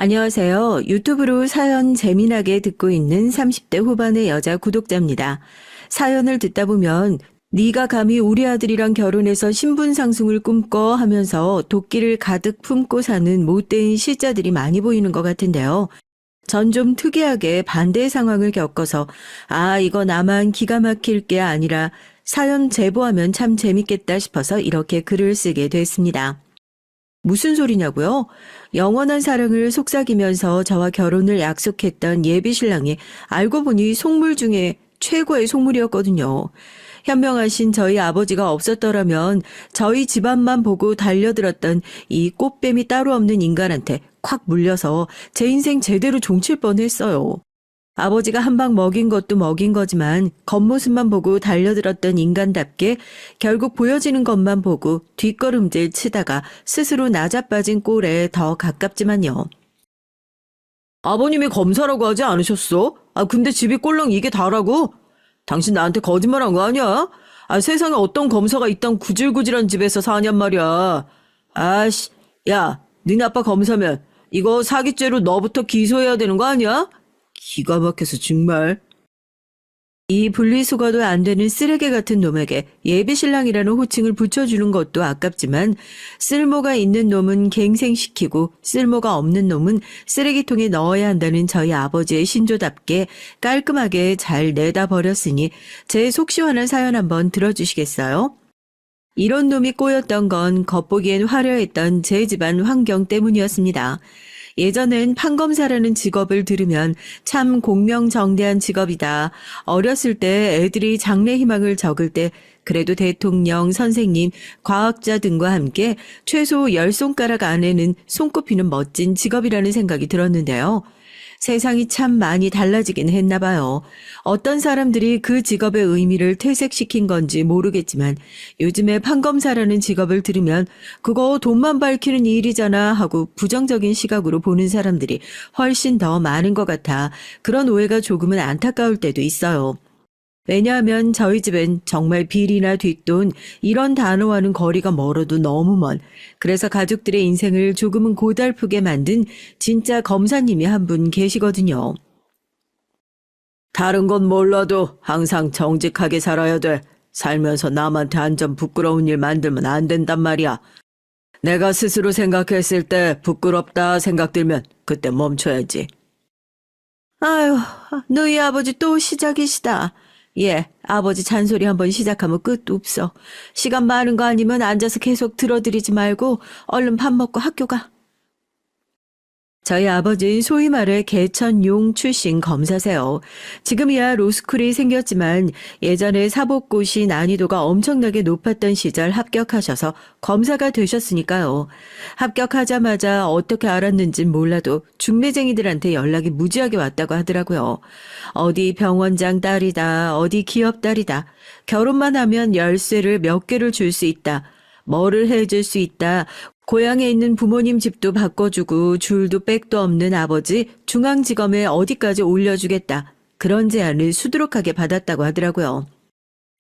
안녕하세요. 유튜브로 사연 재미나게 듣고 있는 30대 후반의 여자 구독자입니다. 사연을 듣다 보면 네가 감히 우리 아들이랑 결혼해서 신분 상승을 꿈꿔 하면서 도끼를 가득 품고 사는 못된 시자들이 많이 보이는 것 같은데요. 전 좀 특이하게 반대의 상황을 겪어서 이거 나만 기가 막힐 게 아니라 사연 제보하면 참 재밌겠다 싶어서 이렇게 글을 쓰게 됐습니다. 무슨 소리냐고요? 영원한 사랑을 속삭이면서 저와 결혼을 약속했던 예비 신랑이 알고 보니 속물 중에 최고의 속물이었거든요. 현명하신 저희 아버지가 없었더라면 저희 집안만 보고 달려들었던 이 꽃뱀이 따로 없는 인간한테 콱 물려서 제 인생 제대로 종칠 뻔했어요. 아버지가 한 방 먹인 것도 먹인 거지만 겉모습만 보고 달려들었던 인간답게 결국 보여지는 것만 보고 뒷걸음질 치다가 스스로 나자빠진 꼴에 더 가깝지만요. 아버님이 검사라고 하지 않으셨어? 근데 집이 꼴랑 이게 다라고? 당신 나한테 거짓말한 거 아니야? 세상에 어떤 검사가 이딴 구질구질한 집에서 사냔 말이야. 야, 니네 아빠 검사면 이거 사기죄로 너부터 기소해야 되는 거 아니야? 기가 막혀서 정말. 이 분리수거도 안 되는 쓰레기 같은 놈에게 예비 신랑이라는 호칭을 붙여주는 것도 아깝지만 쓸모가 있는 놈은 갱생시키고 쓸모가 없는 놈은 쓰레기통에 넣어야 한다는 저희 아버지의 신조답게 깔끔하게 잘 내다 버렸으니 제 속 시원한 사연 한번 들어주시겠어요? 이런 놈이 꼬였던 건 겉보기엔 화려했던 제 집안 환경 때문이었습니다. 예전엔 판검사라는 직업을 들으면 참 공명정대한 직업이다. 어렸을 때 애들이 장래 희망을 적을 때 그래도 대통령, 선생님, 과학자 등과 함께 최소 10손가락 안에는 손꼽히는 멋진 직업이라는 생각이 들었는데요. 세상이 참 많이 달라지긴 했나 봐요. 어떤 사람들이 그 직업의 의미를 퇴색시킨 건지 모르겠지만 요즘에 판검사라는 직업을 들으면 그거 돈만 밝히는 일이잖아 하고 부정적인 시각으로 보는 사람들이 훨씬 더 많은 것 같아 그런 오해가 조금은 안타까울 때도 있어요. 왜냐하면 저희 집엔 정말 비리나 뒷돈 이런 단어와는 거리가 멀어도 너무 먼 그래서 가족들의 인생을 조금은 고달프게 만든 진짜 검사님이 한 분 계시거든요. 다른 건 몰라도 항상 정직하게 살아야 돼. 살면서 남한테 한 점 부끄러운 일 만들면 안 된단 말이야. 내가 스스로 생각했을 때 부끄럽다 생각 들면 그때 멈춰야지. 아유, 너희 아버지 또 시작이시다. 아버지 잔소리 한번 시작하면 끝도 없어. 시간 많은 거 아니면 앉아서 계속 들어드리지 말고 얼른 밥 먹고 학교 가. 저희 아버지는 소위 말해 개천용 출신 검사세요. 지금이야 로스쿨이 생겼지만 예전에 사법고시 난이도가 엄청나게 높았던 시절 합격하셔서 검사가 되셨으니까요. 합격하자마자 어떻게 알았는진 몰라도 중매쟁이들한테 연락이 무지하게 왔다고 하더라고요. 어디 병원장 딸이다, 어디 기업 딸이다. 결혼만 하면 열쇠를 몇 개를 줄 수 있다. 뭐를 해줄 수 있다. 고향에 있는 부모님 집도 바꿔주고 줄도 백도 없는 아버지 중앙지검에 어디까지 올려주겠다. 그런 제안을 수두룩하게 받았다고 하더라고요.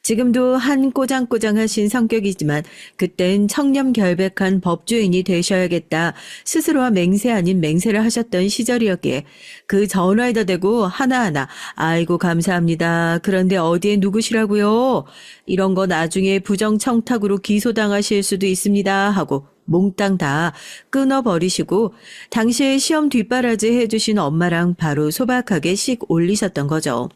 지금도 한 꼬장꼬장하신 성격이지만 그땐 청렴결백한 법조인이 되셔야겠다. 스스로와 맹세 아닌 맹세를 하셨던 시절이었기에 그 전화에다 대고 하나하나 아이고 감사합니다. 그런데 어디에 누구시라고요? 이런 거 나중에 부정청탁으로 기소당하실 수도 있습니다. 하고 몽땅 다 끊어버리시고 당시에 시험 뒷바라지 해주신 엄마랑 바로 소박하게 씩 올리셨던 거죠.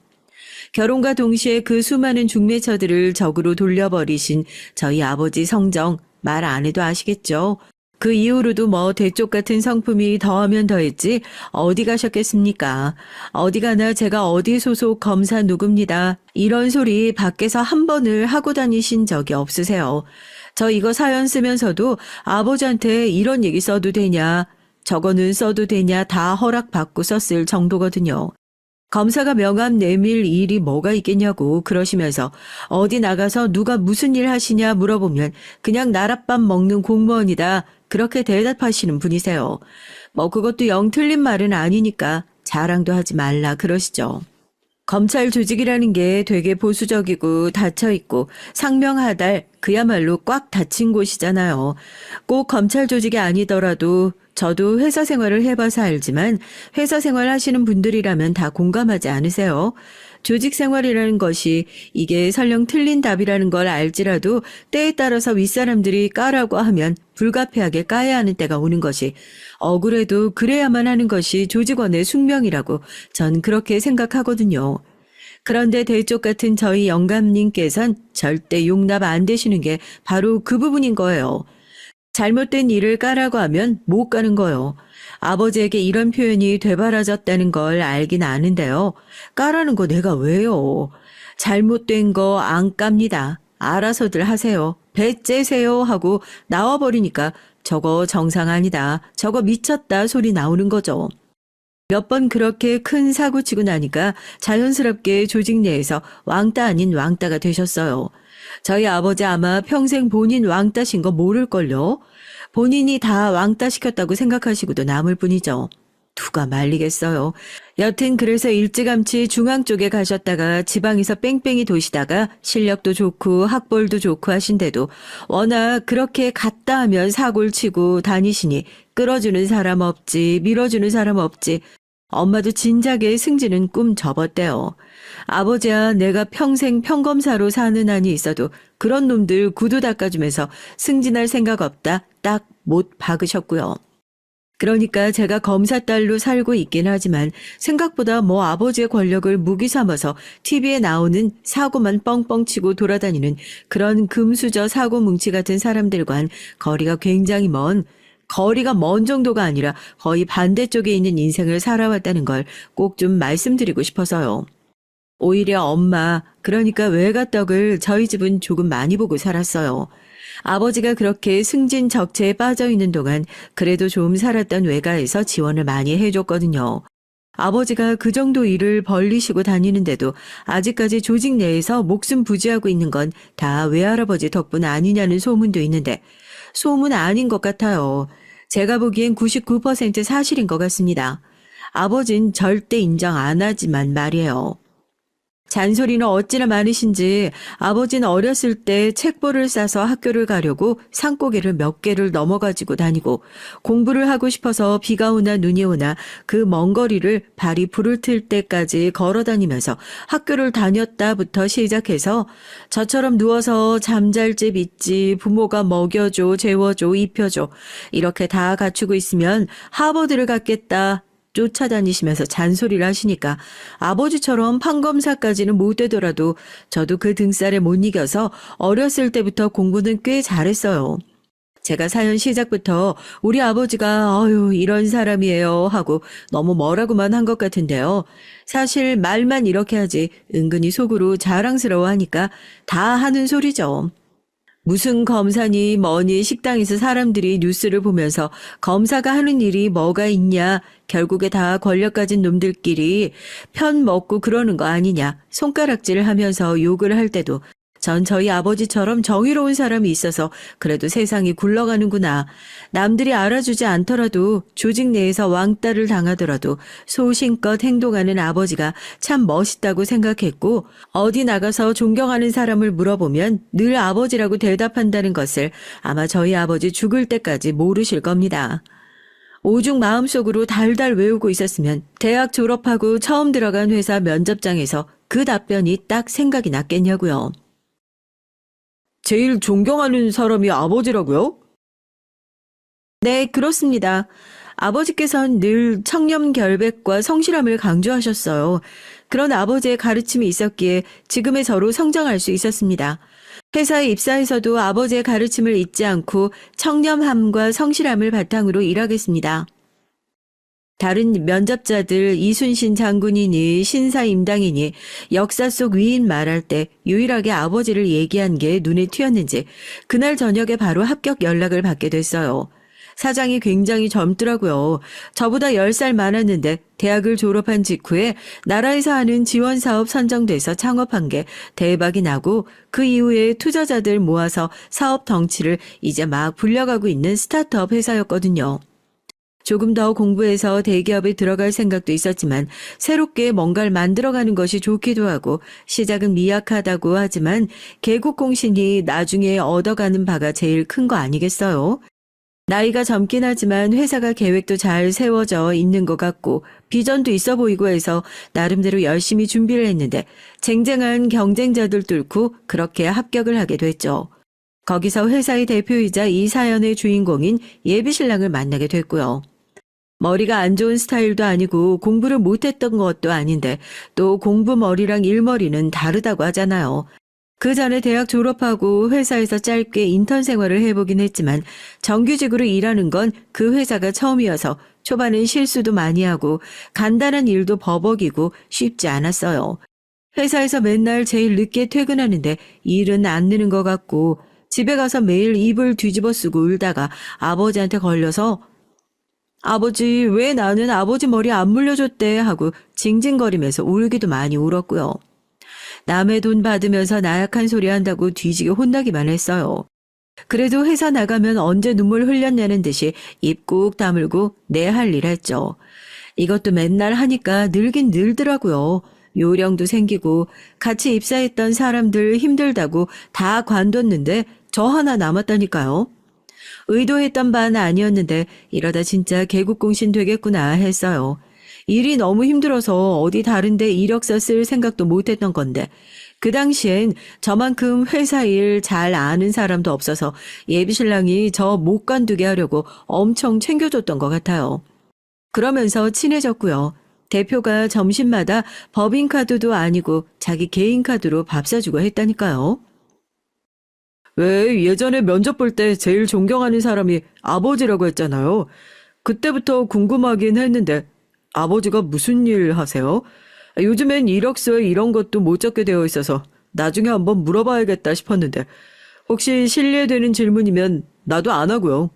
결혼과 동시에 그 수많은 중매처들을 적으로 돌려버리신 저희 아버지 성정 말 안 해도 아시겠죠. 그 이후로도 대쪽 같은 성품이 더하면 더했지 어디 가셨겠습니까. 어디 가나 제가 어디 소속 검사 누굽니다. 이런 소리 밖에서 한 번을 하고 다니신 적이 없으세요. 저 이거 사연 쓰면서도 아버지한테 이런 얘기 써도 되냐, 저거는 써도 되냐 다 허락받고 썼을 정도거든요. 검사가 명함 내밀 일이 뭐가 있겠냐고 그러시면서 어디 나가서 누가 무슨 일 하시냐 물어보면 그냥 나랏밥 먹는 공무원이다 그렇게 대답하시는 분이세요. 그것도 영 틀린 말은 아니니까 자랑도 하지 말라 그러시죠. 검찰 조직이라는 게 되게 보수적이고 닫혀있고 상명하달 그야말로 꽉 닫힌 곳이잖아요. 꼭 검찰 조직이 아니더라도 저도 회사 생활을 해봐서 알지만 회사 생활 하시는 분들이라면 다 공감하지 않으세요? 조직 생활이라는 것이 이게 설령 틀린 답이라는 걸 알지라도 때에 따라서 윗사람들이 까라고 하면 불가피하게 까야 하는 때가 오는 것이 억울해도 그래야만 하는 것이 조직원의 숙명이라고 전 그렇게 생각하거든요. 그런데 대쪽 같은 저희 영감님께선 절대 용납 안 되시는 게 바로 그 부분인 거예요. 잘못된 일을 까라고 하면 못 가는 거요. 아버지에게 이런 표현이 되바라졌다는 걸 알긴 아는데요. 까라는 거 내가 왜요? 잘못된 거 안 깝니다. 알아서들 하세요. 배 째세요 하고 나와버리니까 저거 정상 아니다. 저거 미쳤다 소리 나오는 거죠. 몇 번 그렇게 큰 사고 치고 나니까 자연스럽게 조직 내에서 왕따 아닌 왕따가 되셨어요. 저희 아버지 아마 평생 본인 왕따신 거 모를걸요. 본인이 다 왕따 시켰다고 생각하시고도 남을 뿐이죠. 누가 말리겠어요. 여튼 그래서 일찌감치 중앙 쪽에 가셨다가 지방에서 뺑뺑이 도시다가 실력도 좋고 학벌도 좋고 하신데도 워낙 그렇게 갔다 하면 사고를 치고 다니시니 끌어주는 사람 없지 밀어주는 사람 없지 엄마도 진작에 승진은 꿈 접었대요. 아버지야 내가 평생 평검사로 사는 한이 있어도 그런 놈들 구두 닦아주면서 승진할 생각 없다 딱 못 박으셨고요. 그러니까 제가 검사 딸로 살고 있긴 하지만 생각보다 뭐 아버지의 권력을 무기 삼아서 TV에 나오는 사고만 뻥뻥 치고 돌아다니는 그런 금수저 사고 뭉치 같은 사람들과는 거리가 굉장히 거리가 먼 정도가 아니라 거의 반대쪽에 있는 인생을 살아왔다는 걸 꼭 좀 말씀드리고 싶어서요. 오히려 엄마, 그러니까 외가떡을 저희 집은 조금 많이 보고 살았어요. 아버지가 그렇게 승진 적체에 빠져 있는 동안 그래도 좀 살았던 외가에서 지원을 많이 해줬거든요. 아버지가 그 정도 일을 벌리시고 다니는데도 아직까지 조직 내에서 목숨 부지하고 있는 건 다 외할아버지 덕분 아니냐는 소문도 있는데 소문 아닌 것 같아요. 제가 보기엔 99% 사실인 것 같습니다. 아버진 절대 인정 안 하지만 말이에요. 잔소리는 어찌나 많으신지 아버지는 어렸을 때 책보를 싸서 학교를 가려고 산고개를 몇 개를 넘어가지고 다니고 공부를 하고 싶어서 비가 오나 눈이 오나 그 먼 거리를 발이 불을 틀 때까지 걸어 다니면서 학교를 다녔다부터 시작해서 저처럼 누워서 잠잘 집 있지 부모가 먹여줘 재워줘 입혀줘 이렇게 다 갖추고 있으면 하버드를 갔겠다. 쫓아다니시면서 잔소리를 하시니까 아버지처럼 판검사까지는 못 되더라도 저도 그 등살에 못 이겨서 어렸을 때부터 공부는 꽤 잘했어요. 제가 사연 시작부터 우리 아버지가 이런 사람이에요 하고 너무 뭐라고만 한 것 같은데요. 사실 말만 이렇게 하지 은근히 속으로 자랑스러워하니까 다 하는 소리죠. 무슨 검사니 뭐니 식당에서 사람들이 뉴스를 보면서 검사가 하는 일이 뭐가 있냐 결국에 다 권력 가진 놈들끼리 편 먹고 그러는 거 아니냐 손가락질을 하면서 욕을 할 때도 전 저희 아버지처럼 정의로운 사람이 있어서 그래도 세상이 굴러가는구나. 남들이 알아주지 않더라도 조직 내에서 왕따를 당하더라도 소신껏 행동하는 아버지가 참 멋있다고 생각했고 어디 나가서 존경하는 사람을 물어보면 늘 아버지라고 대답한다는 것을 아마 저희 아버지 죽을 때까지 모르실 겁니다. 오죽 마음속으로 달달 외우고 있었으면 대학 졸업하고 처음 들어간 회사 면접장에서 그 답변이 딱 생각이 났겠냐고요. 제일 존경하는 사람이 아버지라고요? 네, 그렇습니다. 아버지께서는 늘 청렴결백과 성실함을 강조하셨어요. 그런 아버지의 가르침이 있었기에 지금의 저로 성장할 수 있었습니다. 회사에 입사해서도 아버지의 가르침을 잊지 않고 청렴함과 성실함을 바탕으로 일하겠습니다. 다른 면접자들 이순신 장군이니 신사임당이니 역사 속 위인 말할 때 유일하게 아버지를 얘기한 게 눈에 튀었는지 그날 저녁에 바로 합격 연락을 받게 됐어요. 사장이 굉장히 젊더라고요. 저보다 10살 많았는데 대학을 졸업한 직후에 나라에서 하는 지원사업 선정돼서 창업한 게 대박이 나고 그 이후에 투자자들 모아서 사업 덩치를 이제 막 불려가고 있는 스타트업 회사였거든요. 조금 더 공부해서 대기업에 들어갈 생각도 있었지만 새롭게 뭔가를 만들어가는 것이 좋기도 하고 시작은 미약하다고 하지만 개국공신이 나중에 얻어가는 바가 제일 큰 거 아니겠어요? 나이가 젊긴 하지만 회사가 계획도 잘 세워져 있는 것 같고 비전도 있어 보이고 해서 나름대로 열심히 준비를 했는데 쟁쟁한 경쟁자들 뚫고 그렇게 합격을 하게 됐죠. 거기서 회사의 대표이자 이 사연의 주인공인 예비신랑을 만나게 됐고요. 머리가 안 좋은 스타일도 아니고 공부를 못했던 것도 아닌데 또 공부 머리랑 일머리는 다르다고 하잖아요. 그 전에 대학 졸업하고 회사에서 짧게 인턴 생활을 해보긴 했지만 정규직으로 일하는 건 그 회사가 처음이어서 초반엔 실수도 많이 하고 간단한 일도 버벅이고 쉽지 않았어요. 회사에서 맨날 제일 늦게 퇴근하는데 일은 안 느는 것 같고 집에 가서 매일 이불 뒤집어 쓰고 울다가 아버지한테 걸려서 아버지 왜 나는 아버지 머리 안 물려줬대 하고 징징거리면서 울기도 많이 울었고요. 남의 돈 받으면서 나약한 소리 한다고 뒤지게 혼나기만 했어요. 그래도 회사 나가면 언제 눈물 흘렸냐는 듯이 입 꾹 다물고 내 할 일 했죠. 이것도 맨날 하니까 늘긴 늘더라고요. 요령도 생기고 같이 입사했던 사람들 힘들다고 다 관뒀는데 저 하나 남았다니까요. 의도했던 바는 아니었는데 이러다 진짜 개국공신 되겠구나 했어요. 일이 너무 힘들어서 어디 다른데 이력서 쓸 생각도 못했던 건데 그 당시엔 저만큼 회사 일 잘 아는 사람도 없어서 예비신랑이 저 못 관두게 하려고 엄청 챙겨줬던 것 같아요. 그러면서 친해졌고요. 대표가 점심마다 법인카드도 아니고 자기 개인카드로 밥 사주고 했다니까요. 왜 예전에 면접 볼 때 제일 존경하는 사람이 아버지라고 했잖아요. 그때부터 궁금하긴 했는데 아버지가 무슨 일 하세요? 요즘엔 이력서에 이런 것도 못 적게 되어 있어서 나중에 한번 물어봐야겠다 싶었는데 혹시 실례되는 질문이면 나도 안 하고요.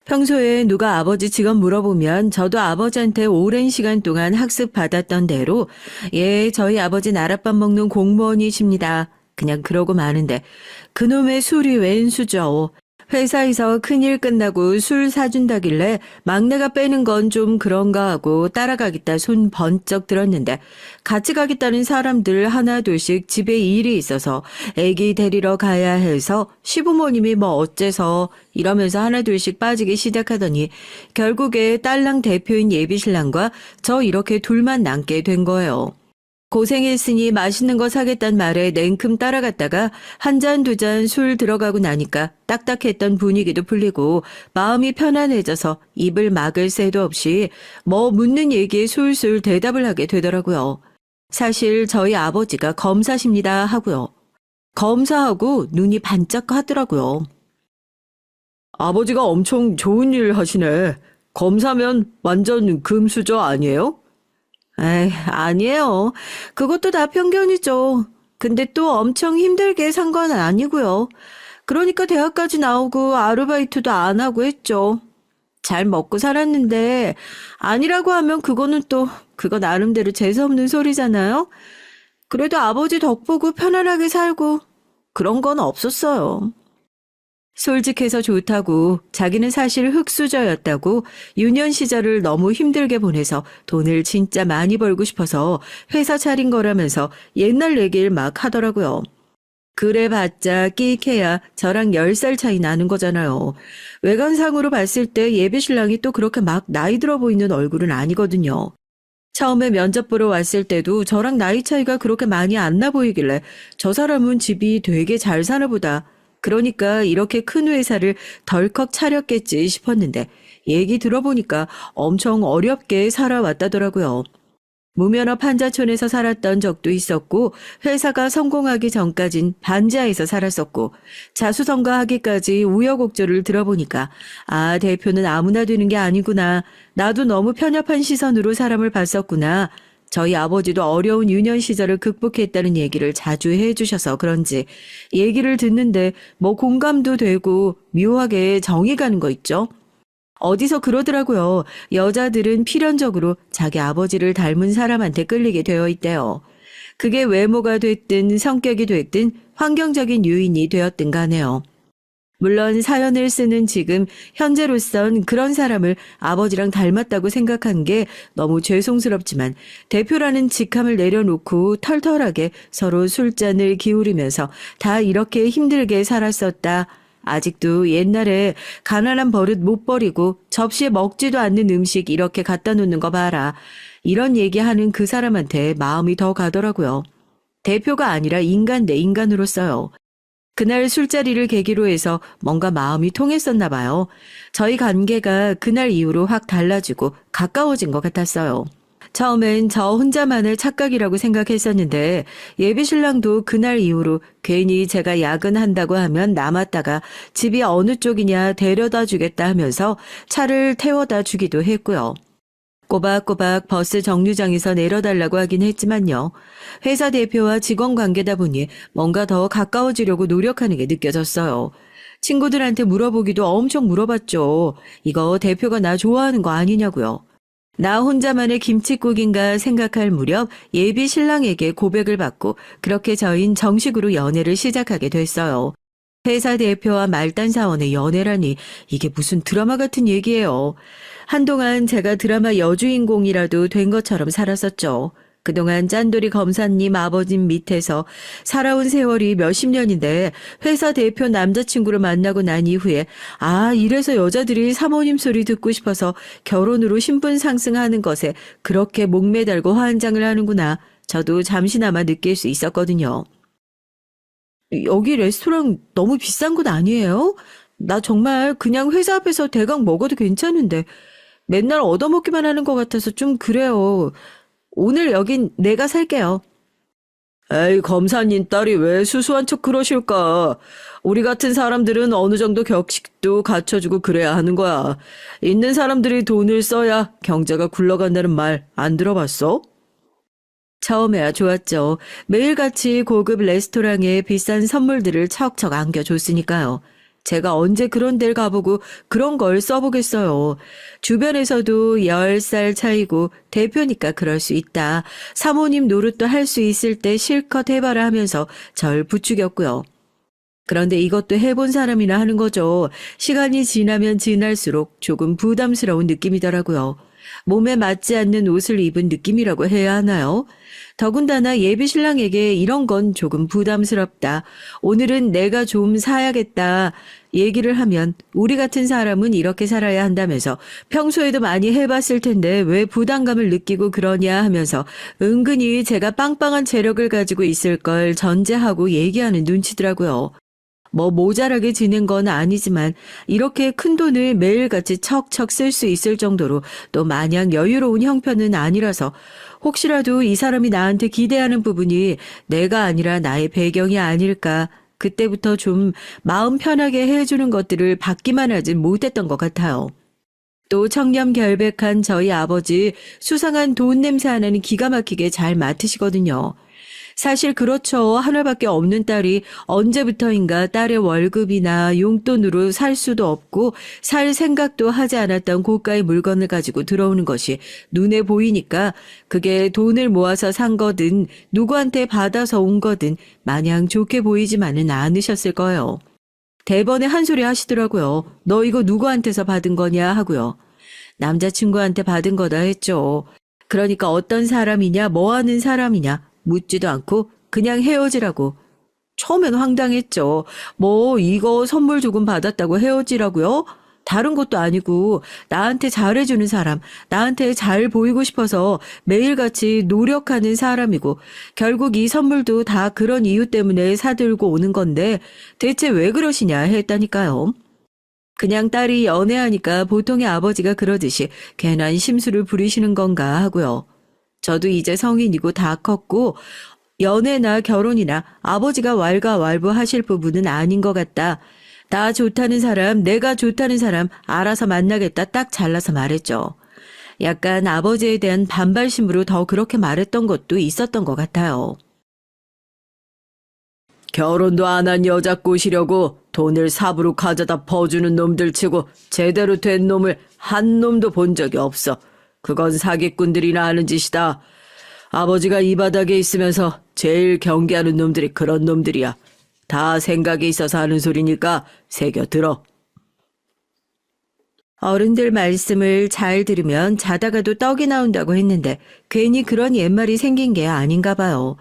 평소에 누가 아버지 직업 물어보면 저도 아버지한테 오랜 시간 동안 학습받았던 대로 예, 저희 아버지 나랏밥 먹는 공무원이십니다. 그냥 그러고 마는데 그놈의 술이 웬 수죠. 회사에서 큰일 끝나고 술 사준다길래 막내가 빼는 건 좀 그런가 하고 따라가겠다 손 번쩍 들었는데 같이 가겠다는 사람들 하나 둘씩 집에 일이 있어서 애기 데리러 가야 해서 시부모님이 뭐 어째서 이러면서 하나 둘씩 빠지기 시작하더니 결국에 딸랑 대표인 예비신랑과 저 이렇게 둘만 남게 된 거예요. 고생했으니 맛있는 거 사겠단 말에 냉큼 따라갔다가 한 잔 두 잔 술 들어가고 나니까 딱딱했던 분위기도 풀리고 마음이 편안해져서 입을 막을 새도 없이 뭐 묻는 얘기에 술술 대답을 하게 되더라고요. 사실 저희 아버지가 검사십니다 하고요. 검사하고 눈이 반짝 하더라고요. 아버지가 엄청 좋은 일 하시네. 검사면 완전 금수저 아니에요? 에이, 아니에요. 그것도 다 편견이죠. 근데 또 엄청 힘들게 산 건 아니고요. 그러니까 대학까지 나오고 아르바이트도 안 하고 했죠. 잘 먹고 살았는데 아니라고 하면 그거는 또 그거 나름대로 재수없는 소리잖아요. 그래도 아버지 덕 보고 편안하게 살고 그런 건 없었어요. 솔직해서 좋다고 자기는 사실 흙수저였다고 유년 시절을 너무 힘들게 보내서 돈을 진짜 많이 벌고 싶어서 회사 차린 거라면서 옛날 얘기를 막 하더라고요. 그래봤자 끼익해야 저랑 10살 차이 나는 거잖아요. 외관상으로 봤을 때 예비신랑이 또 그렇게 막 나이 들어 보이는 얼굴은 아니거든요. 처음에 면접 보러 왔을 때도 저랑 나이 차이가 그렇게 많이 안 나 보이길래 저 사람은 집이 되게 잘 사나 보다. 그러니까 이렇게 큰 회사를 덜컥 차렸겠지 싶었는데 얘기 들어보니까 엄청 어렵게 살아왔다더라고요. 무면허 판자촌에서 살았던 적도 있었고 회사가 성공하기 전까진 반지하에서 살았었고 자수성가하기까지 우여곡절을 들어보니까 아, 대표는 아무나 되는 게 아니구나. 나도 너무 편협한 시선으로 사람을 봤었구나. 저희 아버지도 어려운 유년 시절을 극복했다는 얘기를 자주 해주셔서 그런지 얘기를 듣는데 뭐 공감도 되고 묘하게 정이 가는 거 있죠. 어디서 그러더라고요. 여자들은 필연적으로 자기 아버지를 닮은 사람한테 끌리게 되어 있대요. 그게 외모가 됐든 성격이 됐든 환경적인 요인이 되었든 간에요. 물론 사연을 쓰는 지금 현재로선 그런 사람을 아버지랑 닮았다고 생각한 게 너무 죄송스럽지만 대표라는 직함을 내려놓고 털털하게 서로 술잔을 기울이면서 다 이렇게 힘들게 살았었다. 아직도 옛날에 가난한 버릇 못 버리고 접시에 먹지도 않는 음식 이렇게 갖다 놓는 거 봐라. 이런 얘기하는 그 사람한테 마음이 더 가더라고요. 대표가 아니라 인간 대 인간으로서요. 그날 술자리를 계기로 해서 뭔가 마음이 통했었나 봐요. 저희 관계가 그날 이후로 확 달라지고 가까워진 것 같았어요. 처음엔 저 혼자만의 착각이라고 생각했었는데 예비신랑도 그날 이후로 괜히 제가 야근한다고 하면 남았다가 집이 어느 쪽이냐 데려다 주겠다 하면서 차를 태워다 주기도 했고요. 꼬박꼬박 버스 정류장에서 내려달라고 하긴 했지만요. 회사 대표와 직원 관계다 보니 뭔가 더 가까워지려고 노력하는 게 느껴졌어요. 친구들한테 물어보기도 엄청 물어봤죠. 이거 대표가 나 좋아하는 거 아니냐고요. 나 혼자만의 김칫국인가 생각할 무렵 예비 신랑에게 고백을 받고 그렇게 저희는 정식으로 연애를 시작하게 됐어요. 회사 대표와 말단 사원의 연애라니 이게 무슨 드라마 같은 얘기예요. 한동안 제가 드라마 여주인공이라도 된 것처럼 살았었죠. 그동안 짠돌이 검사님 아버지 밑에서 살아온 세월이 몇십 년인데 회사 대표 남자친구를 만나고 난 이후에 이래서 여자들이 사모님 소리 듣고 싶어서 결혼으로 신분 상승하는 것에 그렇게 목매달고 환장을 하는구나. 저도 잠시나마 느낄 수 있었거든요. 여기 레스토랑 너무 비싼 곳 아니에요? 나 정말 그냥 회사 앞에서 대강 먹어도 괜찮은데 맨날 얻어먹기만 하는 것 같아서 좀 그래요. 오늘 여긴 내가 살게요. 에이, 검사님 딸이 왜 수수한 척 그러실까? 우리 같은 사람들은 어느 정도 격식도 갖춰주고 그래야 하는 거야. 있는 사람들이 돈을 써야 경제가 굴러간다는 말 안 들어봤어? 처음에야 좋았죠. 매일같이 고급 레스토랑에 비싼 선물들을 척척 안겨줬으니까요. 제가 언제 그런 데를 가보고 그런 걸 써보겠어요. 주변에서도 10살 차이고 대표니까 그럴 수 있다. 사모님 노릇도 할 수 있을 때 실컷 해봐라 하면서 절 부추겼고요. 그런데 이것도 해본 사람이나 하는 거죠. 시간이 지나면 지날수록 조금 부담스러운 느낌이더라고요. 몸에 맞지 않는 옷을 입은 느낌이라고 해야 하나요? 더군다나 예비 신랑에게 이런 건 조금 부담스럽다. 오늘은 내가 좀 사야겠다. 얘기를 하면 우리 같은 사람은 이렇게 살아야 한다면서 평소에도 많이 해봤을 텐데 왜 부담감을 느끼고 그러냐 하면서 은근히 제가 빵빵한 재력을 가지고 있을 걸 전제하고 얘기하는 눈치더라고요. 뭐 모자라게 지낸 건 아니지만 이렇게 큰 돈을 매일같이 척척 쓸 수 있을 정도로 또 마냥 여유로운 형편은 아니라서 혹시라도 이 사람이 나한테 기대하는 부분이 내가 아니라 나의 배경이 아닐까. 그때부터 좀 마음 편하게 해주는 것들을 받기만 하진 못했던 것 같아요. 또 청렴결백한 저희 아버지 수상한 돈 냄새 하나는 기가 막히게 잘 맡으시거든요. 사실 그렇죠. 하나밖에 없는 딸이 언제부터인가 딸의 월급이나 용돈으로 살 수도 없고 살 생각도 하지 않았던 고가의 물건을 가지고 들어오는 것이 눈에 보이니까 그게 돈을 모아서 산 거든 누구한테 받아서 온 거든 마냥 좋게 보이지만은 않으셨을 거예요. 대번에 한 소리 하시더라고요. 너 이거 누구한테서 받은 거냐 하고요. 남자친구한테 받은 거다 했죠. 그러니까 어떤 사람이냐 뭐 하는 사람이냐 묻지도 않고 그냥 헤어지라고. 처음엔 황당했죠. 뭐 이거 선물 조금 받았다고 헤어지라고요? 다른 것도 아니고 나한테 잘해주는 사람, 나한테 잘 보이고 싶어서 매일같이 노력하는 사람이고 결국 이 선물도 다 그런 이유 때문에 사들고 오는 건데 대체 왜 그러시냐 했다니까요. 그냥 딸이 연애하니까 보통의 아버지가 그러듯이 괜한 심술을 부리시는 건가 하고요. 저도 이제 성인이고 다 컸고 연애나 결혼이나 아버지가 왈가왈부하실 부분은 아닌 것 같다. 나 좋다는 사람, 내가 좋다는 사람 알아서 만나겠다 딱 잘라서 말했죠. 약간 아버지에 대한 반발심으로 더 그렇게 말했던 것도 있었던 것 같아요. 결혼도 안 한 여자 꼬시려고 돈을 삽으로 가져다 퍼주는 놈들 치고 제대로 된 놈을 한 놈도 본 적이 없어. 그건 사기꾼들이나 하는 짓이다. 아버지가 이 바닥에 있으면서 제일 경계하는 놈들이 그런 놈들이야. 다 생각이 있어서 하는 소리니까 새겨 들어. 어른들 말씀을 잘 들으면 자다가도 떡이 나온다고 했는데 괜히 그런 옛말이 생긴 게 아닌가 봐요.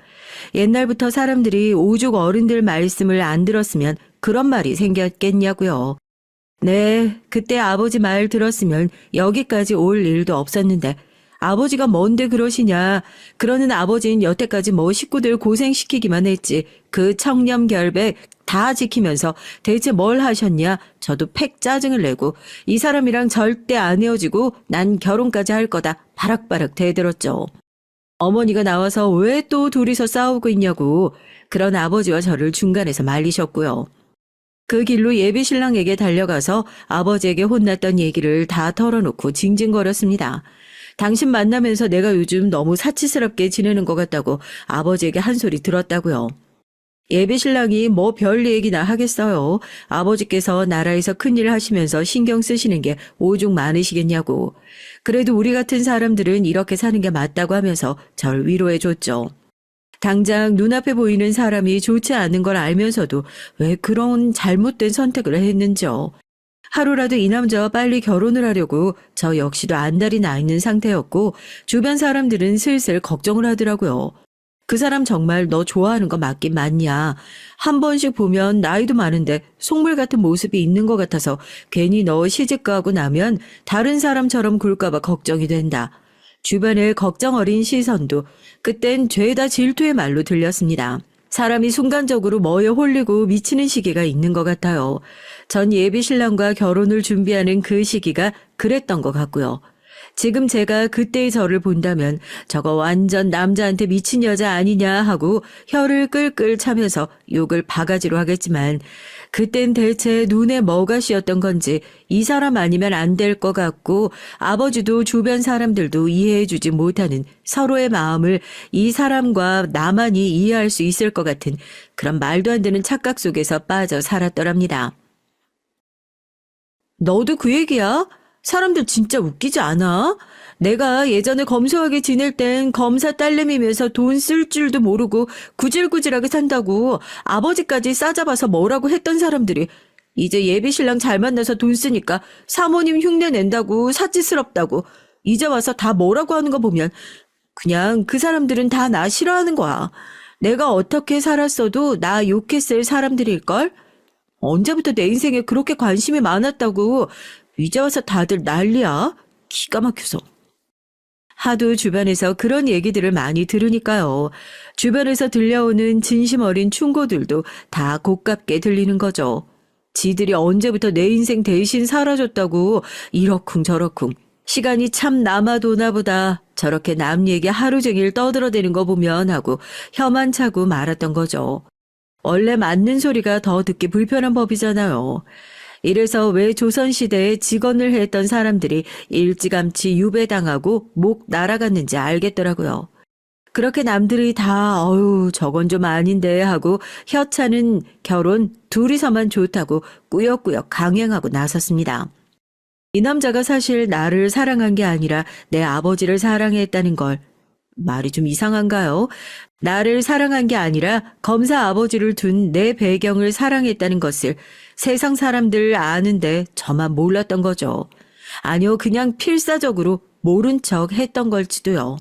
옛날부터 사람들이 오죽 어른들 말씀을 안 들었으면 그런 말이 생겼겠냐고요. 네, 그때 아버지 말 들었으면 여기까지 올 일도 없었는데 아버지가 뭔데 그러시냐. 그러는 아버지는 여태까지 뭐 식구들 고생시키기만 했지. 그 청렴결백 다 지키면서 대체 뭘 하셨냐. 저도 팩 짜증을 내고 이 사람이랑 절대 안 헤어지고 난 결혼까지 할 거다. 바락바락 대들었죠. 어머니가 나와서 왜 또 둘이서 싸우고 있냐고 그런 아버지와 저를 중간에서 말리셨고요. 그 길로 예비신랑에게 달려가서 아버지에게 혼났던 얘기를 다 털어놓고 징징거렸습니다. 당신 만나면서 내가 요즘 너무 사치스럽게 지내는 것 같다고 아버지에게 한 소리 들었다고요. 예비신랑이 뭐 별 얘기나 하겠어요. 아버지께서 나라에서 큰일 하시면서 신경 쓰시는 게 오죽 많으시겠냐고. 그래도 우리 같은 사람들은 이렇게 사는 게 맞다고 하면서 절 위로해 줬죠. 당장 눈앞에 보이는 사람이 좋지 않은 걸 알면서도 왜 그런 잘못된 선택을 했는지요. 하루라도 이 남자와 빨리 결혼을 하려고 저 역시도 안달이 나 있는 상태였고 주변 사람들은 슬슬 걱정을 하더라고요. 그 사람 정말 너 좋아하는 거 맞긴 맞냐. 한 번씩 보면 나이도 많은데 속물 같은 모습이 있는 것 같아서 괜히 너 시집가고 나면 다른 사람처럼 굴까 봐 걱정이 된다. 주변의 걱정 어린 시선도 그땐 죄다 질투의 말로 들렸습니다. 사람이 순간적으로 뭐에 홀리고 미치는 시기가 있는 것 같아요. 전 예비신랑과 결혼을 준비하는 그 시기가 그랬던 것 같고요. 지금 제가 그때의 저를 본다면 저거 완전 남자한테 미친 여자 아니냐 하고 혀를 끌끌 차면서 욕을 바가지로 하겠지만 그땐 대체 눈에 뭐가 씌었던 건지 이 사람 아니면 안 될 것 같고 아버지도 주변 사람들도 이해해주지 못하는 서로의 마음을 이 사람과 나만이 이해할 수 있을 것 같은 그런 말도 안 되는 착각 속에서 빠져 살았더랍니다. 너도 그 얘기야? 사람들 진짜 웃기지 않아? 내가 예전에 검소하게 지낼 땐 검사 딸내미면서 돈 쓸 줄도 모르고 구질구질하게 산다고 아버지까지 싸잡아서 뭐라고 했던 사람들이 이제 예비신랑 잘 만나서 돈 쓰니까 사모님 흉내 낸다고 사치스럽다고 이제 와서 다 뭐라고 하는 거 보면 그냥 그 사람들은 다 나 싫어하는 거야. 내가 어떻게 살았어도 나 욕했을 사람들일걸? 언제부터 내 인생에 그렇게 관심이 많았다고 이제 와서 다들 난리야? 기가 막혀서. 하도 주변에서 그런 얘기들을 많이 들으니까요. 주변에서 들려오는 진심 어린 충고들도 다 고깝게 들리는 거죠. 지들이 언제부터 내 인생 대신 살아줬다고 이러쿵저러쿵. 시간이 참 남아도나 보다 저렇게 남 얘기 하루 종일 떠들어대는 거 보면 하고 혀만 차고 말았던 거죠. 원래 맞는 소리가 더 듣기 불편한 법이잖아요. 이래서 왜 조선시대에 직언을 했던 사람들이 일찌감치 유배당하고 목 날아갔는지 알겠더라고요. 그렇게 남들이 다 저건 좀 아닌데 하고 혀차는 결혼 둘이서만 좋다고 꾸역꾸역 강행하고 나섰습니다. 이 남자가 사실 나를 사랑한 게 아니라 내 아버지를 사랑했다는 걸 말이 좀 이상한가요? 나를 사랑한 게 아니라 검사 아버지를 둔 내 배경을 사랑했다는 것을 세상 사람들 아는데 저만 몰랐던 거죠. 아니요, 그냥 필사적으로 모른 척 했던 걸지도요.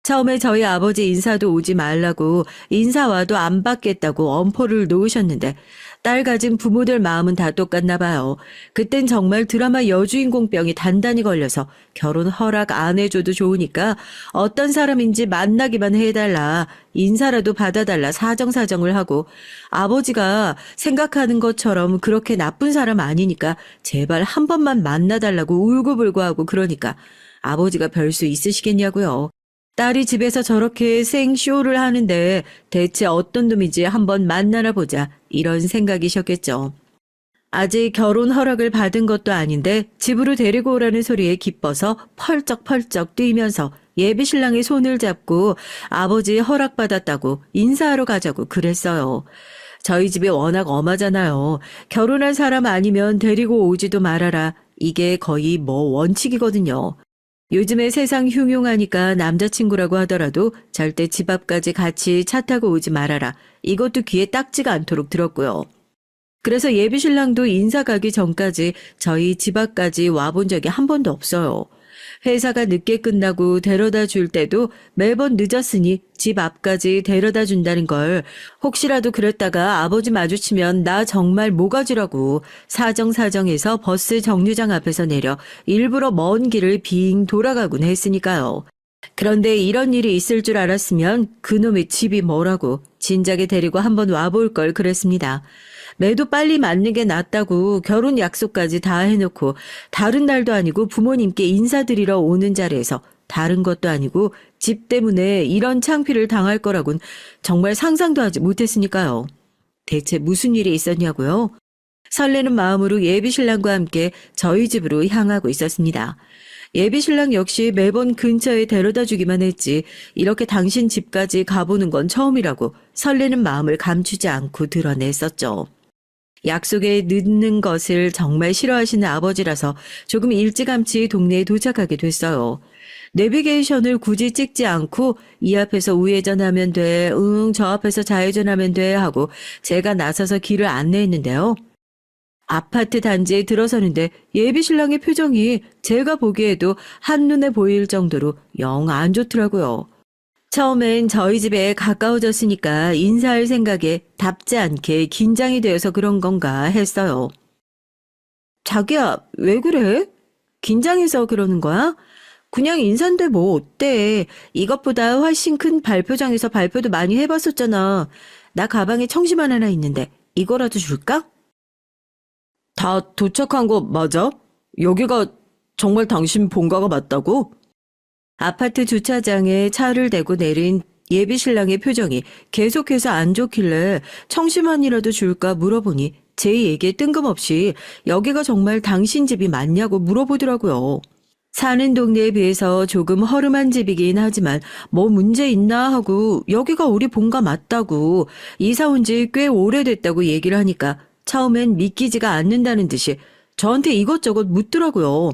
처음에 저희 아버지 인사도 오지 말라고 인사 와도 안 받겠다고 엄포를 놓으셨는데 딸 가진 부모들 마음은 다 똑같나 봐요. 그땐 정말 드라마 여주인공병이 단단히 걸려서 결혼 허락 안 해줘도 좋으니까 어떤 사람인지 만나기만 해달라, 인사라도 받아달라 사정사정을 하고 아버지가 생각하는 것처럼 그렇게 나쁜 사람 아니니까 제발 한 번만 만나달라고 울고불고 하고 그러니까 아버지가 별 수 있으시겠냐고요. 딸이 집에서 저렇게 생쇼를 하는데 대체 어떤 놈인지 한번 만나나 보자 이런 생각이셨겠죠. 아직 결혼 허락을 받은 것도 아닌데 집으로 데리고 오라는 소리에 기뻐서 펄쩍펄쩍 뛰면서 예비신랑의 손을 잡고 아버지 허락받았다고 인사하러 가자고 그랬어요. 저희 집이 워낙 엄하잖아요. 결혼할 사람 아니면 데리고 오지도 말아라. 이게 거의 뭐 원칙이거든요. 요즘에 세상 흉흉하니까 남자친구라고 하더라도 절대 집 앞까지 같이 차 타고 오지 말아라. 이것도 귀에 딱지가 않도록 들었고요. 그래서 예비신랑도 인사 가기 전까지 저희 집 앞까지 와본 적이 한 번도 없어요. 회사가 늦게 끝나고 데려다 줄 때도 매번 늦었으니 집 앞까지 데려다 준다는 걸 혹시라도 그랬다가 아버지 마주치면 나 정말 모가지라고 사정사정해서 버스 정류장 앞에서 내려 일부러 먼 길을 빙 돌아가곤 했으니까요. 그런데 이런 일이 있을 줄 알았으면 그놈의 집이 뭐라고 진작에 데리고 한번 와볼 걸 그랬습니다. 매도 빨리 맞는 게 낫다고 결혼 약속까지 다 해놓고 다른 날도 아니고 부모님께 인사드리러 오는 자리에서 다른 것도 아니고 집 때문에 이런 창피를 당할 거라곤 정말 상상도 하지 못했으니까요. 대체 무슨 일이 있었냐고요? 설레는 마음으로 예비신랑과 함께 저희 집으로 향하고 있었습니다. 예비신랑 역시 매번 근처에 데려다 주기만 했지 이렇게 당신 집까지 가보는 건 처음이라고 설레는 마음을 감추지 않고 드러냈었죠. 약속에 늦는 것을 정말 싫어하시는 아버지라서 조금 일찌감치 동네에 도착하게 됐어요. 내비게이션을 굳이 찍지 않고 이 앞에서 우회전하면 돼, 저 앞에서 좌회전하면 돼 하고 제가 나서서 길을 안내했는데요. 아파트 단지에 들어서는데 예비신랑의 표정이 제가 보기에도 한눈에 보일 정도로 영 안 좋더라고요. 처음엔 저희 집에 가까워졌으니까 인사할 생각에 답지 않게 긴장이 되어서 그런 건가 했어요. 자기야, 왜 그래? 긴장해서 그러는 거야? 그냥 인사인데 뭐 어때? 이것보다 훨씬 큰 발표장에서 발표도 많이 해봤었잖아. 나 가방에 청심환 하나 있는데 이거라도 줄까? 다 도착한 거 맞아? 여기가 정말 당신 본가가 맞다고? 아파트 주차장에 차를 대고 내린 예비신랑의 표정이 계속해서 안 좋길래 청심환이라도 줄까 물어보니 제 얘기에 뜬금없이 여기가 정말 당신 집이 맞냐고 물어보더라고요. 사는 동네에 비해서 조금 허름한 집이긴 하지만 뭐 문제 있나 하고 여기가 우리 본가 맞다고 이사 온 지 꽤 오래됐다고 얘기를 하니까 처음엔 믿기지가 않는다는 듯이 저한테 이것저것 묻더라고요.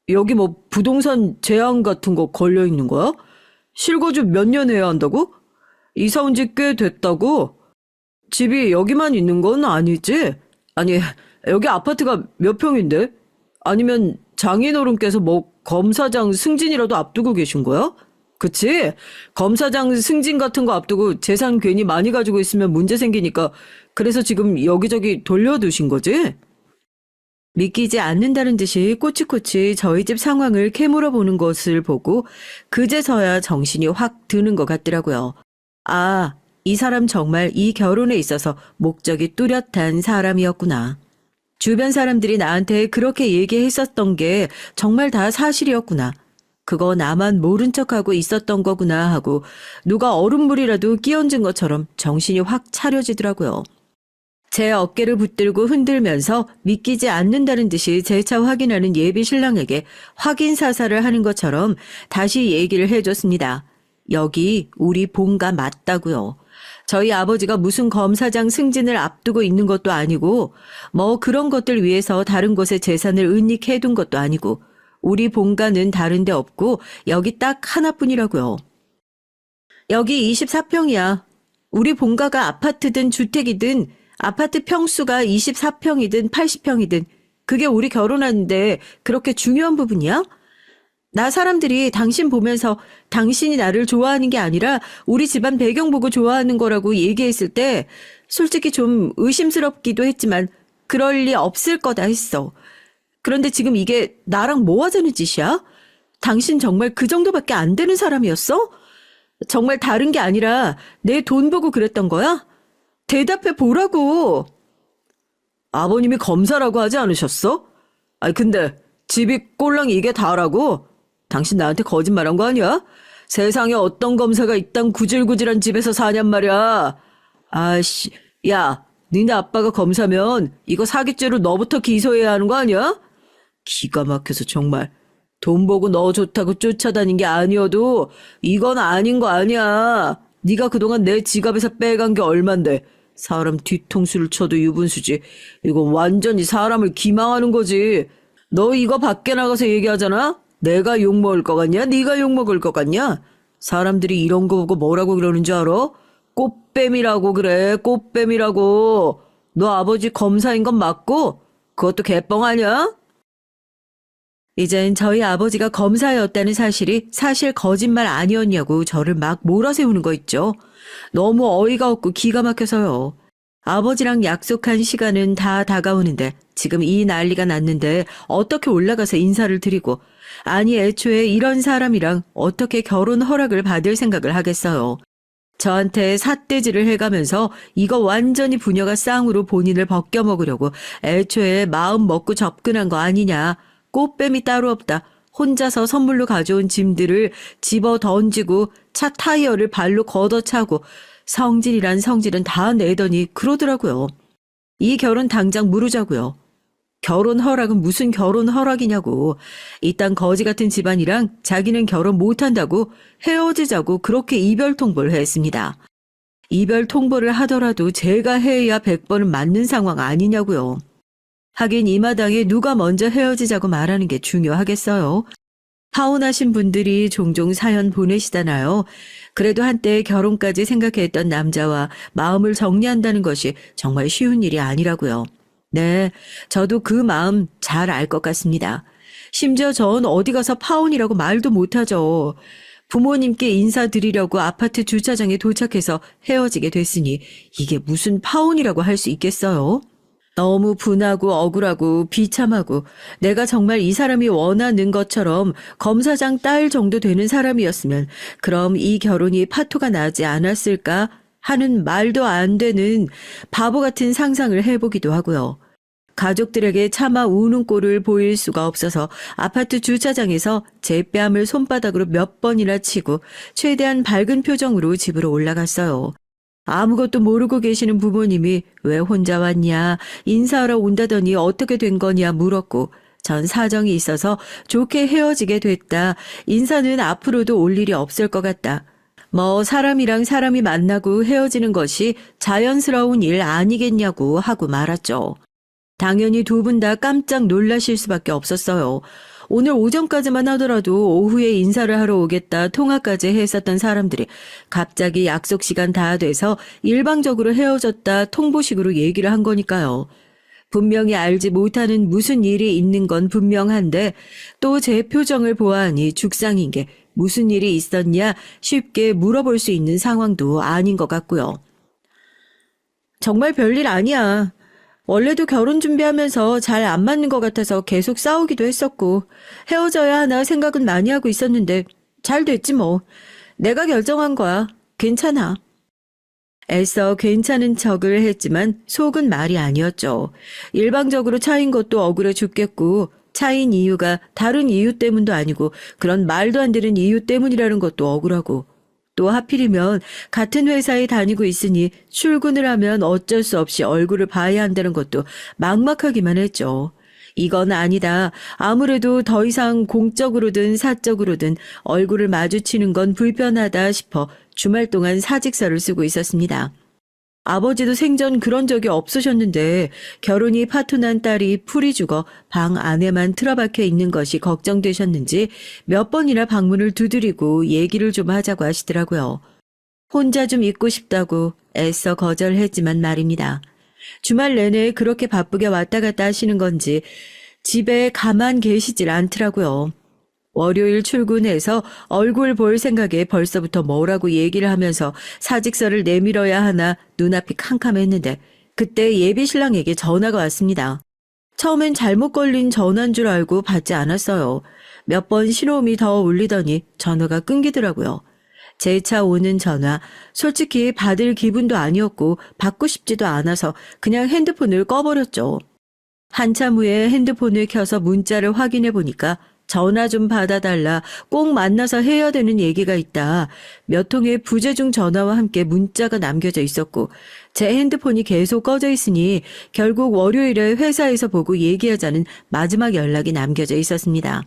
여기 뭐 부동산 제한 같은 거 걸려 있는 거야? 실거주 몇 년 해야 한다고? 이사 온 지 꽤 됐다고? 집이 여기만 있는 건 아니지? 아니, 여기 아파트가 몇 평인데? 아니면 장인어른께서 뭐 검사장 승진이라도 앞두고 계신 거야? 그치? 검사장 승진 같은 거 앞두고 재산 괜히 많이 가지고 있으면 문제 생기니까 그래서 지금 여기저기 돌려두신 거지? 믿기지 않는다는 듯이 꼬치꼬치 저희 집 상황을 캐물어 보는 것을 보고 그제서야 정신이 확 드는 것 같더라고요. 아, 이 사람 정말 이 결혼에 있어서 목적이 뚜렷한 사람이었구나. 주변 사람들이 나한테 그렇게 얘기했었던 게 정말 다 사실이었구나. 그거 나만 모른 척하고 있었던 거구나 하고 누가 얼음물이라도 끼얹은 것처럼 정신이 확 차려지더라고요. 제 어깨를 붙들고 흔들면서 믿기지 않는다는 듯이 재차 확인하는 예비 신랑에게 확인 사살을 하는 것처럼 다시 얘기를 해줬습니다. 여기 우리 본가 맞다고요. 저희 아버지가 무슨 검사장 승진을 앞두고 있는 것도 아니고 뭐 그런 것들 위해서 다른 곳에 재산을 은닉해둔 것도 아니고 우리 본가는 다른 데 없고 여기 딱 하나뿐이라고요. 여기 24평이야. 우리 본가가 아파트든 주택이든 아파트 평수가 24평이든 80평이든 그게 우리 결혼하는데 그렇게 중요한 부분이야? 나 사람들이 당신 보면서 당신이 나를 좋아하는 게 아니라 우리 집안 배경 보고 좋아하는 거라고 얘기했을 때 솔직히 좀 의심스럽기도 했지만 그럴 리 없을 거다 했어. 그런데 지금 이게 나랑 뭐 하자는 짓이야? 당신 정말 그 정도밖에 안 되는 사람이었어? 정말 다른 게 아니라 내 돈 보고 그랬던 거야? 대답해 보라고. 아버님이 검사라고 하지 않으셨어? 아니 근데 집이 꼴랑 이게 다라고? 당신 나한테 거짓말한 거 아니야? 세상에 어떤 검사가 이딴 구질구질한 집에서 사냔 말이야. 아씨, 야, 니네 아빠가 검사면 이거 사기죄로 너부터 기소해야 하는 거 아니야? 기가 막혀서 정말. 돈 보고 너 좋다고 쫓아다닌 게 아니어도 이건 아닌 거 아니야. 네가 그동안 내 지갑에서 빼간 게 얼만데. 사람 뒤통수를 쳐도 유분수지. 이거 완전히 사람을 기망하는 거지. 너 이거 밖에 나가서 얘기하잖아? 내가 욕먹을 것 같냐? 네가 욕먹을 것 같냐? 사람들이 이런 거 보고 뭐라고 그러는 줄 알아? 꽃뱀이라고 그래, 꽃뱀이라고. 너 아버지 검사인 건 맞고? 그것도 개뻥 아니야? 이젠 저희 아버지가 검사였다는 사실이 사실 거짓말 아니었냐고 저를 막 몰아세우는 거 있죠. 너무 어이가 없고 기가 막혀서요. 아버지랑 약속한 시간은 다 다가오는데 지금 이 난리가 났는데 어떻게 올라가서 인사를 드리고, 아니 애초에 이런 사람이랑 어떻게 결혼 허락을 받을 생각을 하겠어요. 저한테 삿대질을 해가면서 이거 완전히 부녀가 쌍으로 본인을 벗겨먹으려고 애초에 마음 먹고 접근한 거 아니냐. 꽃뱀이 따로 없다. 혼자서 선물로 가져온 짐들을 집어 던지고 차 타이어를 발로 걷어차고 성질이란 성질은 다 내더니 그러더라고요. 이 결혼 당장 무르자고요. 결혼 허락은 무슨 결혼 허락이냐고. 이딴 거지 같은 집안이랑 자기는 결혼 못한다고 헤어지자고 그렇게 이별 통보를 했습니다. 이별 통보를 하더라도 제가 해야 100번은 맞는 상황 아니냐고요. 하긴 이 마당에 누가 먼저 헤어지자고 말하는 게 중요하겠어요. 타혼하신 분들이 종종 사연 보내시잖아요. 그래도 한때 결혼까지 생각했던 남자와 마음을 정리한다는 것이 정말 쉬운 일이 아니라고요. 네, 저도 그 마음 잘 알 것 같습니다. 심지어 전 어디 가서 파혼이라고 말도 못하죠. 부모님께 인사드리려고 아파트 주차장에 도착해서 헤어지게 됐으니 이게 무슨 파혼이라고 할 수 있겠어요? 너무 분하고 억울하고 비참하고 내가 정말 이 사람이 원하는 것처럼 검사장 딸 정도 되는 사람이었으면 그럼 이 결혼이 파토가 나지 않았을까 하는 말도 안 되는 바보 같은 상상을 해보기도 하고요. 가족들에게 차마 우는 꼴을 보일 수가 없어서 아파트 주차장에서 제 뺨을 손바닥으로 몇 번이나 치고 최대한 밝은 표정으로 집으로 올라갔어요. 아무것도 모르고 계시는 부모님이 왜 혼자 왔냐, 인사하러 온다더니 어떻게 된 거냐 물었고, 전 사정이 있어서 좋게 헤어지게 됐다. 인사는 앞으로도 올 일이 없을 것 같다. 뭐 사람이랑 사람이 만나고 헤어지는 것이 자연스러운 일 아니겠냐고 하고 말았죠. 당연히 두 분 다 깜짝 놀라실 수밖에 없었어요. 오늘 오전까지만 하더라도 오후에 인사를 하러 오겠다 통화까지 했었던 사람들이 갑자기 약속 시간 다 돼서 일방적으로 헤어졌다 통보식으로 얘기를 한 거니까요. 분명히 알지 못하는 무슨 일이 있는 건 분명한데 또 제 표정을 보아하니 죽상인 게 무슨 일이 있었냐 쉽게 물어볼 수 있는 상황도 아닌 것 같고요. 정말 별일 아니야. 원래도 결혼 준비하면서 잘 안 맞는 것 같아서 계속 싸우기도 했었고 헤어져야 하나 생각은 많이 하고 있었는데 잘 됐지 뭐. 내가 결정한 거야. 괜찮아. 애써 괜찮은 척을 했지만 속은 말이 아니었죠. 일방적으로 차인 것도 억울해 죽겠고 차인 이유가 다른 이유 때문도 아니고 그런 말도 안 되는 이유 때문이라는 것도 억울하고 또 하필이면 같은 회사에 다니고 있으니 출근을 하면 어쩔 수 없이 얼굴을 봐야 한다는 것도 막막하기만 했죠. 이건 아니다. 아무래도 더 이상 공적으로든 사적으로든 얼굴을 마주치는 건 불편하다 싶어 주말 동안 사직서를 쓰고 있었습니다. 아버지도 생전 그런 적이 없으셨는데 결혼이 파토난 딸이 풀이 죽어 방 안에만 틀어박혀 있는 것이 걱정되셨는지 몇 번이나 방문을 두드리고 얘기를 좀 하자고 하시더라고요. 혼자 좀 있고 싶다고 애써 거절했지만 말입니다. 주말 내내 그렇게 바쁘게 왔다 갔다 하시는 건지 집에 가만 계시질 않더라고요. 월요일 출근해서 얼굴 볼 생각에 벌써부터 뭐라고 얘기를 하면서 사직서를 내밀어야 하나 눈앞이 캄캄했는데 그때 예비 신랑에게 전화가 왔습니다. 처음엔 잘못 걸린 전화인 줄 알고 받지 않았어요. 몇 번 신호음이 더 울리더니 전화가 끊기더라고요. 제 차 오는 전화, 솔직히 받을 기분도 아니었고 받고 싶지도 않아서 그냥 핸드폰을 꺼버렸죠. 한참 후에 핸드폰을 켜서 문자를 확인해 보니까 전화 좀 받아달라. 꼭 만나서 해야 되는 얘기가 있다. 몇 통의 부재중 전화와 함께 문자가 남겨져 있었고 제 핸드폰이 계속 꺼져 있으니 결국 월요일에 회사에서 보고 얘기하자는 마지막 연락이 남겨져 있었습니다.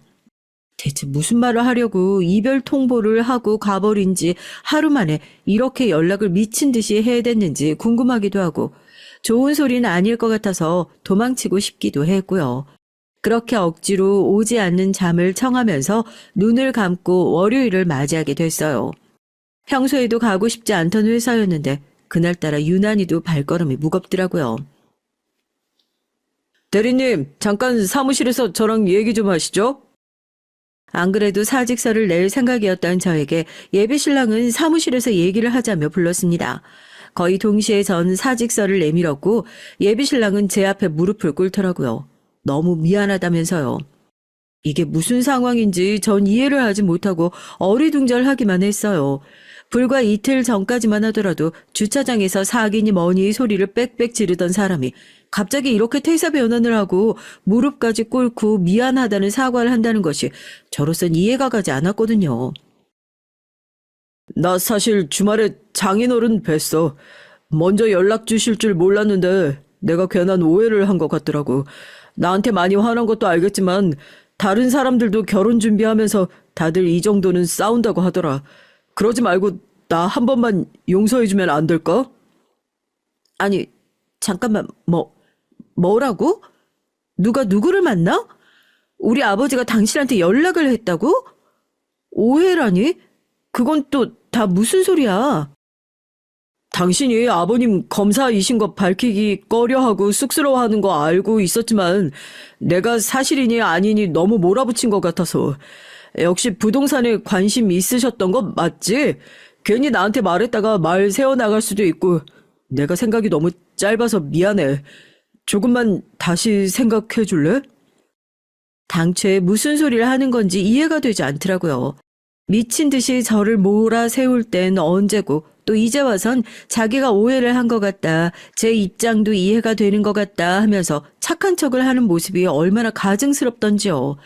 대체 무슨 말을 하려고 이별 통보를 하고 가버린 지 하루 만에 이렇게 연락을 미친 듯이 해댔는지 궁금하기도 하고 좋은 소리는 아닐 것 같아서 도망치고 싶기도 했고요. 그렇게 억지로 오지 않는 잠을 청하면서 눈을 감고 월요일을 맞이하게 됐어요. 평소에도 가고 싶지 않던 회사였는데 그날따라 유난히도 발걸음이 무겁더라고요. 대리님, 잠깐 사무실에서 저랑 얘기 좀 하시죠? 안 그래도 사직서를 낼 생각이었던 저에게 예비신랑은 사무실에서 얘기를 하자며 불렀습니다. 거의 동시에 전 사직서를 내밀었고 예비신랑은 제 앞에 무릎을 꿇더라고요. 너무 미안하다면서요. 이게 무슨 상황인지 전 이해를 하지 못하고 어리둥절하기만 했어요. 불과 이틀 전까지만 하더라도 주차장에서 사기니 뭐니 소리를 빽빽 지르던 사람이 갑자기 이렇게 태세 변환을 하고 무릎까지 꿇고 미안하다는 사과를 한다는 것이 저로선 이해가 가지 않았거든요. 나 사실 주말에 장인어른 뵀어. 먼저 연락 주실 줄 몰랐는데 내가 괜한 오해를 한 것 같더라고. 나한테 많이 화난 것도 알겠지만 다른 사람들도 결혼 준비하면서 다들 이 정도는 싸운다고 하더라. 그러지 말고 나 한 번만 용서해주면 안 될까? 아니, 잠깐만, 뭐라고? 누가 누구를 만나? 우리 아버지가 당신한테 연락을 했다고? 오해라니? 그건 또 다 무슨 소리야? 당신이 아버님 검사이신 거 밝히기 꺼려하고 쑥스러워하는 거 알고 있었지만 내가 사실이니 아니니 너무 몰아붙인 것 같아서. 역시 부동산에 관심 있으셨던 거 맞지? 괜히 나한테 말했다가 말 세워나갈 수도 있고 내가 생각이 너무 짧아서 미안해. 조금만 다시 생각해 줄래? 당최 무슨 소리를 하는 건지 이해가 되지 않더라고요. 미친 듯이 저를 몰아세울 땐 언제고 또 이제 와선 자기가 오해를 한 것 같다. 제 입장도 이해가 되는 것 같다 하면서 착한 척을 하는 모습이 얼마나 가증스럽던지요.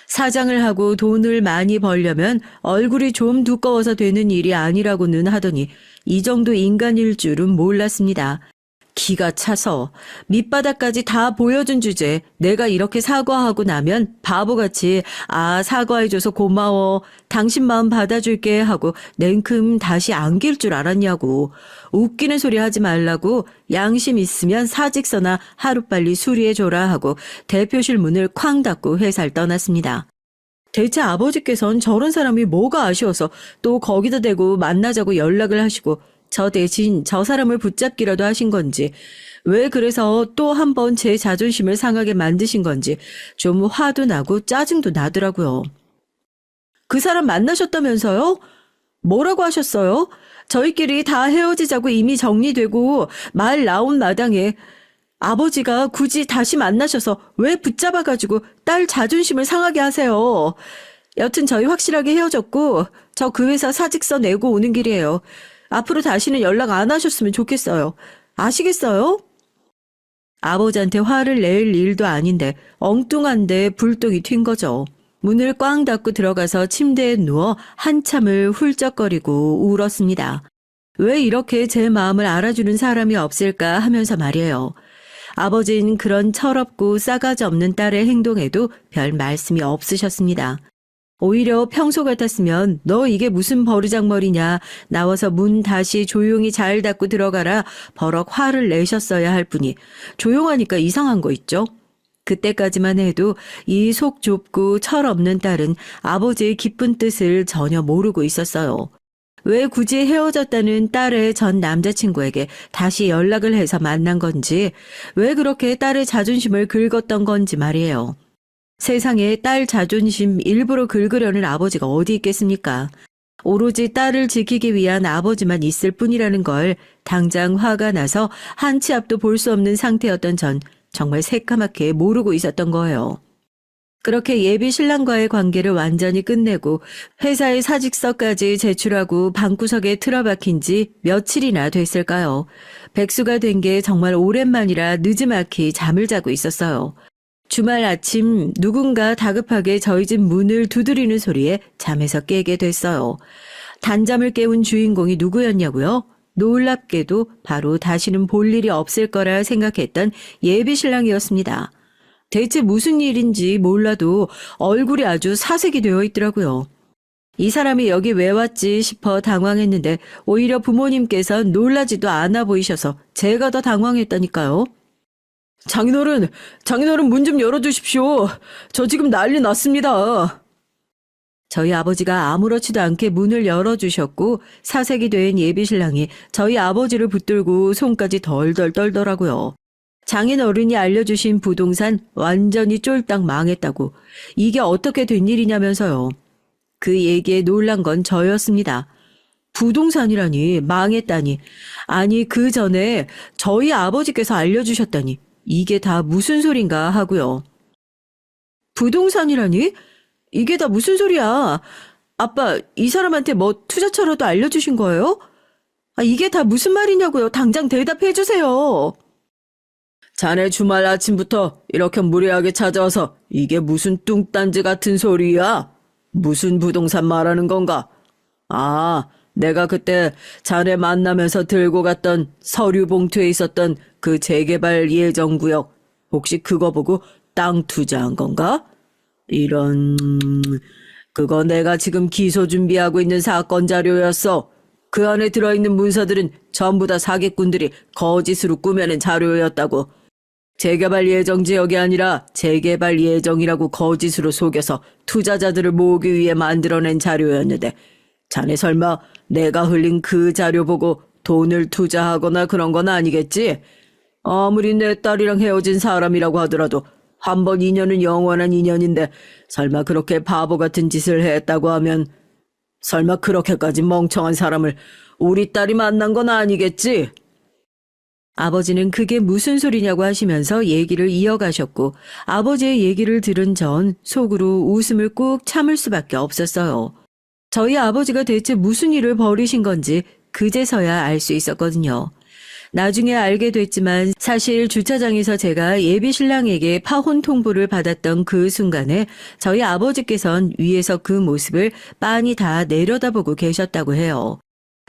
사장을 하고 돈을 많이 벌려면 얼굴이 좀 두꺼워서 되는 일이 아니라고는 하더니 이 정도 인간일 줄은 몰랐습니다. 기가 차서 밑바닥까지 다 보여준 주제 내가 이렇게 사과하고 나면 바보같이 사과해줘서 고마워 당신 마음 받아줄게 하고 냉큼 다시 안길 줄 알았냐고. 웃기는 소리 하지 말라고 양심 있으면 사직서나 하루빨리 수리해줘라 하고 대표실 문을 쾅 닫고 회사를 떠났습니다. 대체 아버지께선 저런 사람이 뭐가 아쉬워서 또 거기다 대고 만나자고 연락을 하시고 저 대신 저 사람을 붙잡기라도 하신 건지, 왜 그래서 또 한 번 제 자존심을 상하게 만드신 건지 좀 화도 나고 짜증도 나더라고요. 그 사람 만나셨다면서요? 뭐라고 하셨어요? 저희끼리 다 헤어지자고 이미 정리되고 말 나온 마당에 아버지가 굳이 다시 만나셔서 왜 붙잡아가지고 딸 자존심을 상하게 하세요. 여튼 저희 확실하게 헤어졌고 저 그 회사 사직서 내고 오는 길이에요. 앞으로 다시는 연락 안 하셨으면 좋겠어요. 아시겠어요? 아버지한테 화를 낼 일도 아닌데 엉뚱한데 불똥이 튄 거죠. 문을 꽝 닫고 들어가서 침대에 누워 한참을 훌쩍거리고 울었습니다. 왜 이렇게 제 마음을 알아주는 사람이 없을까 하면서 말이에요. 아버지는 그런 철없고 싸가지 없는 딸의 행동에도 별 말씀이 없으셨습니다. 오히려 평소 같았으면 너 이게 무슨 버르장머리냐, 나와서 문 다시 조용히 잘 닫고 들어가라 버럭 화를 내셨어야 할 뿐이 조용하니까 이상한 거 있죠. 그때까지만 해도 이 속 좁고 철없는 딸은 아버지의 깊은 뜻을 전혀 모르고 있었어요. 왜 굳이 헤어졌다는 딸의 전 남자친구에게 다시 연락을 해서 만난 건지, 왜 그렇게 딸의 자존심을 긁었던 건지 말이에요. 세상에 딸 자존심 일부러 긁으려는 아버지가 어디 있겠습니까? 오로지 딸을 지키기 위한 아버지만 있을 뿐이라는 걸 당장 화가 나서 한 치 앞도 볼 수 없는 상태였던 전 정말 새까맣게 모르고 있었던 거예요. 그렇게 예비 신랑과의 관계를 완전히 끝내고 회사의 사직서까지 제출하고 방구석에 틀어박힌 지 며칠이나 됐을까요? 백수가 된 게 정말 오랜만이라 느지막이 잠을 자고 있었어요. 주말 아침 누군가 다급하게 저희 집 문을 두드리는 소리에 잠에서 깨게 됐어요. 단잠을 깨운 주인공이 누구였냐고요? 놀랍게도 바로 다시는 볼 일이 없을 거라 생각했던 예비 신랑이었습니다. 대체 무슨 일인지 몰라도 얼굴이 아주 사색이 되어 있더라고요. 이 사람이 여기 왜 왔지 싶어 당황했는데 오히려 부모님께서 놀라지도 않아 보이셔서 제가 더 당황했다니까요. 장인어른 문 좀 열어주십시오. 저 지금 난리 났습니다. 저희 아버지가 아무렇지도 않게 문을 열어주셨고 사색이 된 예비신랑이 저희 아버지를 붙들고 손까지 덜덜 떨더라고요. 장인어른이 알려주신 부동산 완전히 쫄딱 망했다고. 이게 어떻게 된 일이냐면서요. 그 얘기에 놀란 건 저였습니다. 부동산이라니, 망했다니. 아니, 그 전에 저희 아버지께서 알려주셨다니. 이게 다 무슨 소린가 하고요. 부동산이라니? 이게 다 무슨 소리야? 아빠, 이 사람한테 뭐 투자처라도 알려주신 거예요? 이게 다 무슨 말이냐고요? 당장 대답해 주세요. 자네 주말 아침부터 이렇게 무례하게 찾아와서 이게 무슨 뚱딴지 같은 소리야? 무슨 부동산 말하는 건가? 내가 그때 자네 만나면서 들고 갔던 서류 봉투에 있었던 그 재개발 예정구역, 혹시 그거 보고 땅 투자한 건가? 그거 내가 지금 기소 준비하고 있는 사건 자료였어. 그 안에 들어있는 문서들은 전부 다 사기꾼들이 거짓으로 꾸며낸 자료였다고. 재개발 예정 지역이 아니라 재개발 예정이라고 거짓으로 속여서 투자자들을 모으기 위해 만들어낸 자료였는데, 자네 설마 내가 흘린 그 자료 보고 돈을 투자하거나 그런 건 아니겠지? 아무리 내 딸이랑 헤어진 사람이라고 하더라도 한 번 인연은 영원한 인연인데, 설마 그렇게 바보 같은 짓을 했다고 하면, 설마 그렇게까지 멍청한 사람을 우리 딸이 만난 건 아니겠지? 아버지는 그게 무슨 소리냐고 하시면서 얘기를 이어가셨고, 아버지의 얘기를 들은 전 속으로 웃음을 꾹 참을 수밖에 없었어요. 저희 아버지가 대체 무슨 일을 벌이신 건지 그제서야 알 수 있었거든요. 나중에 알게 됐지만 사실 주차장에서 제가 예비 신랑에게 파혼 통보를 받았던 그 순간에 저희 아버지께선 위에서 그 모습을 빤히 다 내려다보고 계셨다고 해요.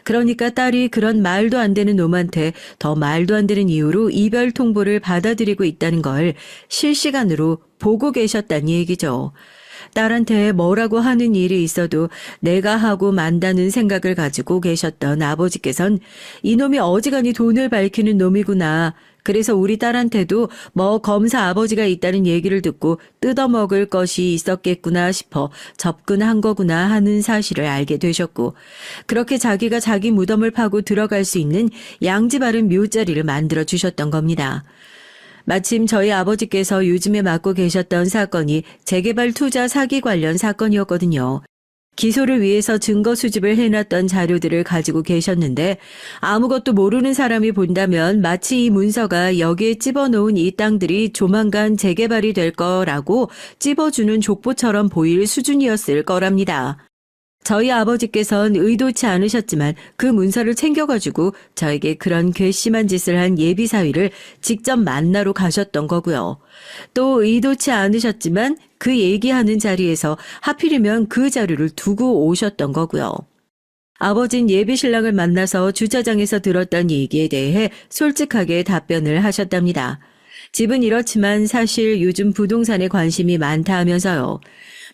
그러니까 딸이 그런 말도 안 되는 놈한테 더 말도 안 되는 이유로 이별 통보를 받아들이고 있다는 걸 실시간으로 보고 계셨다는 얘기죠. 딸한테 뭐라고 하는 일이 있어도 내가 하고 만다는 생각을 가지고 계셨던 아버지께선 이놈이 어지간히 돈을 밝히는 놈이구나. 그래서 우리 딸한테도 뭐 검사 아버지가 있다는 얘기를 듣고 뜯어먹을 것이 있었겠구나 싶어 접근한 거구나 하는 사실을 알게 되셨고, 그렇게 자기가 자기 무덤을 파고 들어갈 수 있는 양지 바른 묘자리를 만들어 주셨던 겁니다. 마침 저희 아버지께서 요즘에 맡고 계셨던 사건이 재개발 투자 사기 관련 사건이었거든요. 기소를 위해서 증거 수집을 해놨던 자료들을 가지고 계셨는데, 아무것도 모르는 사람이 본다면 마치 이 문서가 여기에 찝어놓은 이 땅들이 조만간 재개발이 될 거라고 찝어주는 족보처럼 보일 수준이었을 거랍니다. 저희 아버지께선 의도치 않으셨지만 그 문서를 챙겨가지고 저에게 그런 괘씸한 짓을 한 예비사위를 직접 만나러 가셨던 거고요. 또 의도치 않으셨지만 그 얘기하는 자리에서 하필이면 그 자료를 두고 오셨던 거고요. 아버진 예비신랑을 만나서 주차장에서 들었던 얘기에 대해 솔직하게 답변을 하셨답니다. 집은 이렇지만 사실 요즘 부동산에 관심이 많다 하면서요.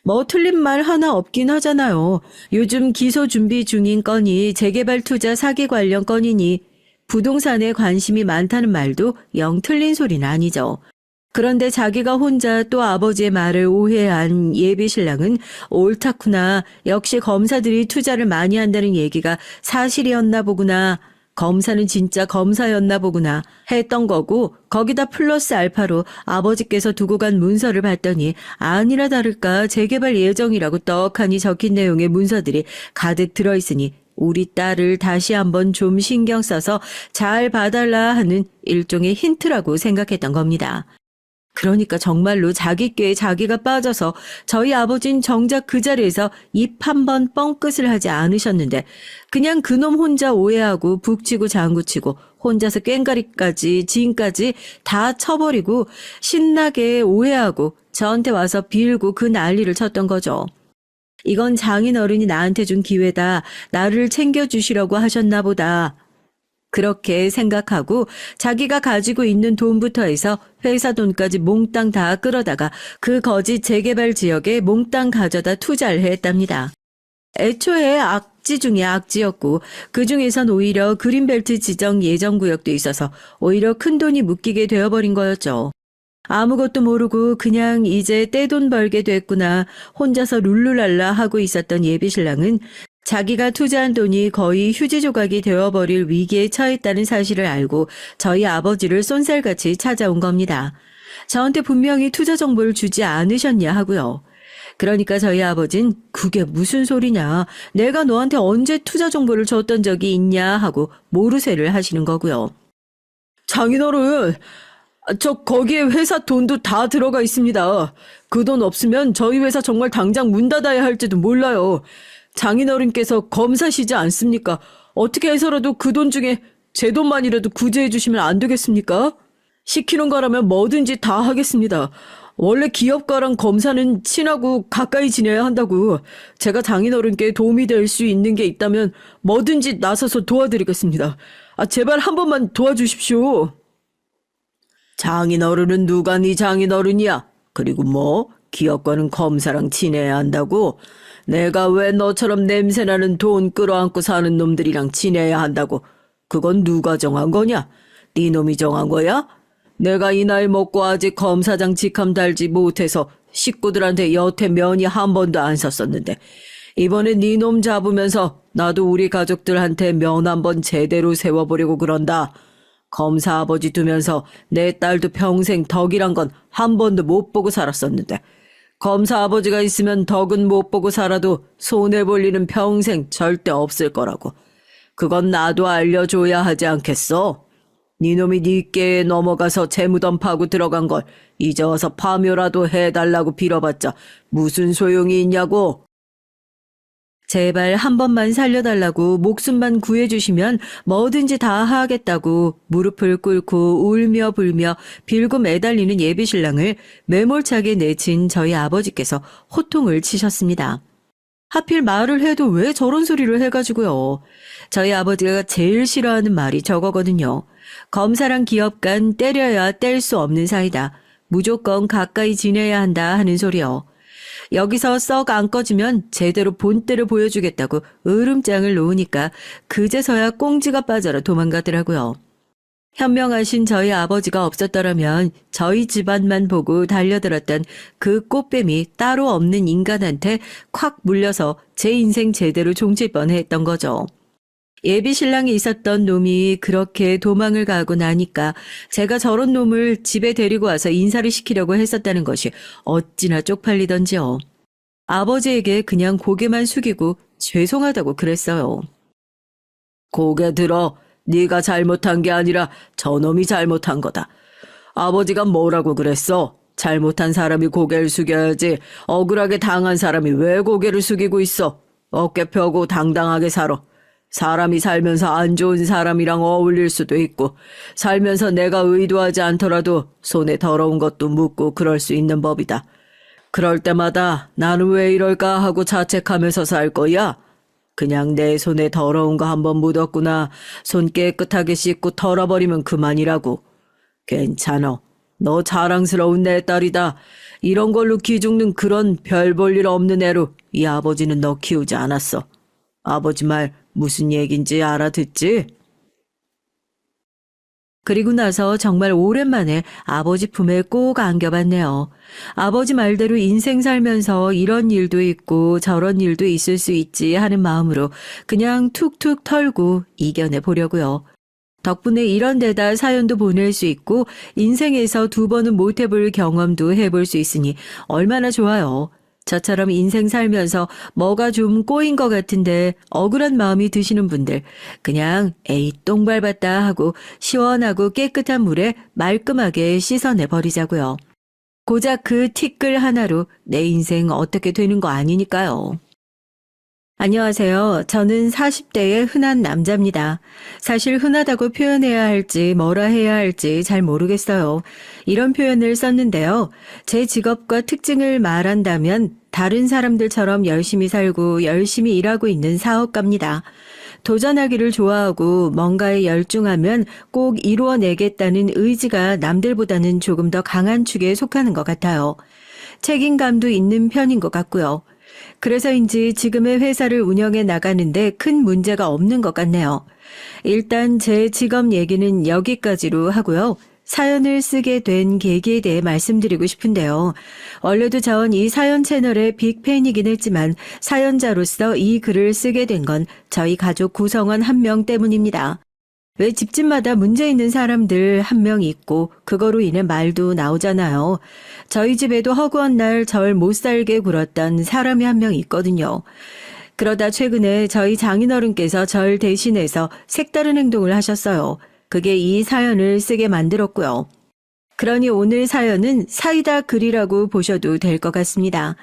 뭐 틀린 말 하나 없긴 하잖아요. 요즘 기소 준비 중인 건이 재개발 투자 사기 관련 건이니 부동산에 관심이 많다는 말도 영 틀린 소리는 아니죠. 그런데 자기가 혼자 또 아버지의 말을 오해한 예비신랑은 옳다구나. 역시 검사들이 투자를 많이 한다는 얘기가 사실이었나 보구나. 검사는 진짜 검사였나 보구나 했던 거고, 거기다 플러스 알파로 아버지께서 두고 간 문서를 봤더니 아니라 다를까 재개발 예정이라고 떡하니 적힌 내용의 문서들이 가득 들어있으니 우리 딸을 다시 한번 좀 신경 써서 잘 봐달라 하는 일종의 힌트라고 생각했던 겁니다. 그러니까 정말로 자기 꾀에 자기가 빠져서 저희 아버진 정작 그 자리에서 입 한 번 뻥끗을 하지 않으셨는데, 그냥 그놈 혼자 오해하고 북치고 장구치고 혼자서 꽹가리까지 지인까지 다 쳐버리고 신나게 오해하고 저한테 와서 빌고 그 난리를 쳤던 거죠. 이건 장인어른이 나한테 준 기회다. 나를 챙겨주시려고 하셨나 보다. 그렇게 생각하고 자기가 가지고 있는 돈부터 해서 회사 돈까지 몽땅 다 끌어다가 그 거짓 재개발 지역에 몽땅 가져다 투자를 했답니다. 애초에 악지 중에 악지였고 그중에선 오히려 그린벨트 지정 예정구역도 있어서 오히려 큰돈이 묶이게 되어버린 거였죠. 아무것도 모르고 그냥 이제 떼돈 벌게 됐구나 혼자서 룰루랄라 하고 있었던 예비신랑은 자기가 투자한 돈이 거의 휴지 조각이 되어버릴 위기에 처했다는 사실을 알고 저희 아버지를 쏜살같이 찾아온 겁니다. 저한테 분명히 투자 정보를 주지 않으셨냐 하고요. 그러니까 저희 아버진 그게 무슨 소리냐, 내가 너한테 언제 투자 정보를 줬던 적이 있냐 하고 모르쇠를 하시는 거고요. 장인어른, 저 거기에 회사 돈도 다 들어가 있습니다. 그 돈 없으면 저희 회사 정말 당장 문 닫아야 할지도 몰라요. 장인어른께서 검사시지 않습니까? 어떻게 해서라도 그 돈 중에 제 돈만이라도 구제해 주시면 안 되겠습니까? 시키는 거라면 뭐든지 다 하겠습니다. 원래 기업가랑 검사는 친하고 가까이 지내야 한다고. 제가 장인어른께 도움이 될 수 있는 게 있다면 뭐든지 나서서 도와드리겠습니다. 제발 한 번만 도와주십시오. 장인어른은 누가 네 장인어른이야? 그리고 뭐 기업가는 검사랑 지내야 한다고? 내가 왜 너처럼 냄새나는 돈 끌어안고 사는 놈들이랑 지내야 한다고? 그건 누가 정한 거냐? 네 놈이 정한 거야? 내가 이 나이 먹고 아직 검사장 직함 달지 못해서 식구들한테 여태 면이 한 번도 안 섰었는데 이번에 네 놈 잡으면서 나도 우리 가족들한테 면 한 번 제대로 세워보려고 그런다. 검사 아버지 두면서 내 딸도 평생 덕이란 건 한 번도 못 보고 살았었는데 검사 아버지가 있으면 덕은 못 보고 살아도 손해볼 일은 평생 절대 없을 거라고. 그건 나도 알려줘야 하지 않겠어? 니놈이 니께에 넘어가서 재무덤 파고 들어간 걸 이제 와서 파묘라도 해달라고 빌어봤자 무슨 소용이 있냐고. 제발 한 번만 살려달라고 목숨만 구해주시면 뭐든지 다 하겠다고 무릎을 꿇고 울며 불며 빌고 매달리는 예비신랑을 매몰차게 내친 저희 아버지께서 호통을 치셨습니다. 하필 말을 해도 왜 저런 소리를 해가지고요. 저희 아버지가 제일 싫어하는 말이 저거거든요. 검사랑 기업 간 때려야 뗄 수 없는 사이다. 무조건 가까이 지내야 한다 하는 소리요. 여기서 썩 안 꺼지면 제대로 본때를 보여주겠다고 으름장을 놓으니까 그제서야 꽁지가 빠져라 도망가더라고요. 현명하신 저희 아버지가 없었더라면 저희 집안만 보고 달려들었던 그 꽃뱀이 따로 없는 인간한테 콱 물려서 제 인생 제대로 종칠 뻔했던 거죠. 예비신랑이 있었던 놈이 그렇게 도망을 가고 나니까 제가 저런 놈을 집에 데리고 와서 인사를 시키려고 했었다는 것이 어찌나 쪽팔리던지요. 아버지에게 그냥 고개만 숙이고 죄송하다고 그랬어요. 고개 들어. 네가 잘못한 게 아니라 저놈이 잘못한 거다. 아버지가 뭐라고 그랬어? 잘못한 사람이 고개를 숙여야지. 억울하게 당한 사람이 왜 고개를 숙이고 있어? 어깨 펴고 당당하게 살아. 사람이 살면서 안 좋은 사람이랑 어울릴 수도 있고 살면서 내가 의도하지 않더라도 손에 더러운 것도 묻고 그럴 수 있는 법이다. 그럴 때마다 나는 왜 이럴까 하고 자책하면서 살 거야? 그냥 내 손에 더러운 거 한번 묻었구나. 손 깨끗하게 씻고 털어버리면 그만이라고. 괜찮아. 너 자랑스러운 내 딸이다. 이런 걸로 기죽는 그런 별 볼 일 없는 애로 이 아버지는 너 키우지 않았어. 아버지 말 무슨 얘긴지 알아듣지? 그리고 나서 정말 오랜만에 아버지 품에 꼭 안겨봤네요. 아버지 말대로 인생 살면서 이런 일도 있고 저런 일도 있을 수 있지 하는 마음으로 그냥 툭툭 털고 이겨내 보려고요. 덕분에 이런 데다 사연도 보낼 수 있고 인생에서 2번은 못 해볼 경험도 해볼 수 있으니 얼마나 좋아요. 저처럼 인생 살면서 뭐가 좀 꼬인 것 같은데 억울한 마음이 드시는 분들 그냥 에이 똥 밟았다 하고 시원하고 깨끗한 물에 말끔하게 씻어내 버리자고요. 고작 그 티끌 하나로 내 인생 어떻게 되는 거 아니니까요. 안녕하세요. 저는 40대의 흔한 남자입니다. 사실 흔하다고 표현해야 할지 뭐라 해야 할지 잘 모르겠어요. 이런 표현을 썼는데요. 제 직업과 특징을 말한다면 다른 사람들처럼 열심히 살고 열심히 일하고 있는 사업가입니다. 도전하기를 좋아하고 뭔가에 열중하면 꼭 이루어내겠다는 의지가 남들보다는 조금 더 강한 축에 속하는 것 같아요. 책임감도 있는 편인 것 같고요. 그래서인지 지금의 회사를 운영해 나가는데 큰 문제가 없는 것 같네요. 일단 제 직업 얘기는 여기까지로 하고요. 사연을 쓰게 된 계기에 대해 말씀드리고 싶은데요. 원래도 전 이 사연 채널의 빅팬이긴 했지만 사연자로서 이 글을 쓰게 된 건 저희 가족 구성원 한 명 때문입니다. 왜 집집마다 문제 있는 사람들 한 명 있고 그거로 인해 말도 나오잖아요. 저희 집에도 허구한 날 절 못 살게 굴었던 사람이 한 명 있거든요. 그러다 최근에 저희 장인어른께서 절 대신해서 색다른 행동을 하셨어요. 그게 이 사연을 쓰게 만들었고요. 그러니 오늘 사연은 사이다 글이라고 보셔도 될 것 같습니다.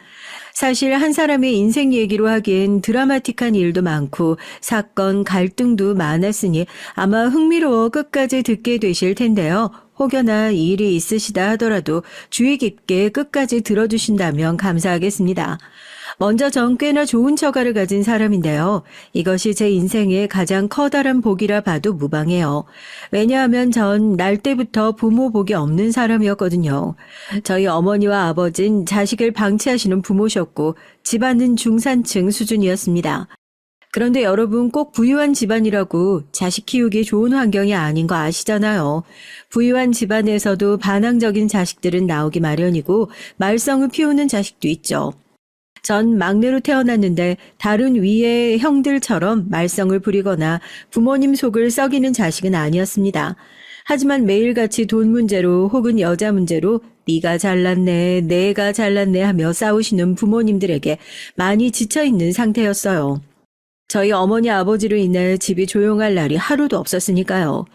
사실 한 사람의 인생 얘기로 하기엔 드라마틱한 일도 많고 사건, 갈등도 많았으니 아마 흥미로워 끝까지 듣게 되실 텐데요. 혹여나 일이 있으시다 하더라도 주의 깊게 끝까지 들어주신다면 감사하겠습니다. 먼저 전 꽤나 좋은 처가를 가진 사람인데요. 이것이 제 인생의 가장 커다란 복이라 봐도 무방해요. 왜냐하면 전 날 때부터 부모 복이 없는 사람이었거든요. 저희 어머니와 아버진 자식을 방치하시는 부모셨고 집안은 중산층 수준이었습니다. 그런데 여러분 꼭 부유한 집안이라고 자식 키우기 좋은 환경이 아닌 거 아시잖아요. 부유한 집안에서도 반항적인 자식들은 나오기 마련이고 말썽을 피우는 자식도 있죠. 전 막내로 태어났는데 다른 위의 형들처럼 말썽을 부리거나 부모님 속을 썩이는 자식은 아니었습니다. 하지만 매일같이 돈 문제로 혹은 여자 문제로 네가 잘났네, 내가 잘났네 하며 싸우시는 부모님들에게 많이 지쳐있는 상태였어요. 저희 어머니 아버지로 인해 집이 조용할 날이 하루도 없었으니까요.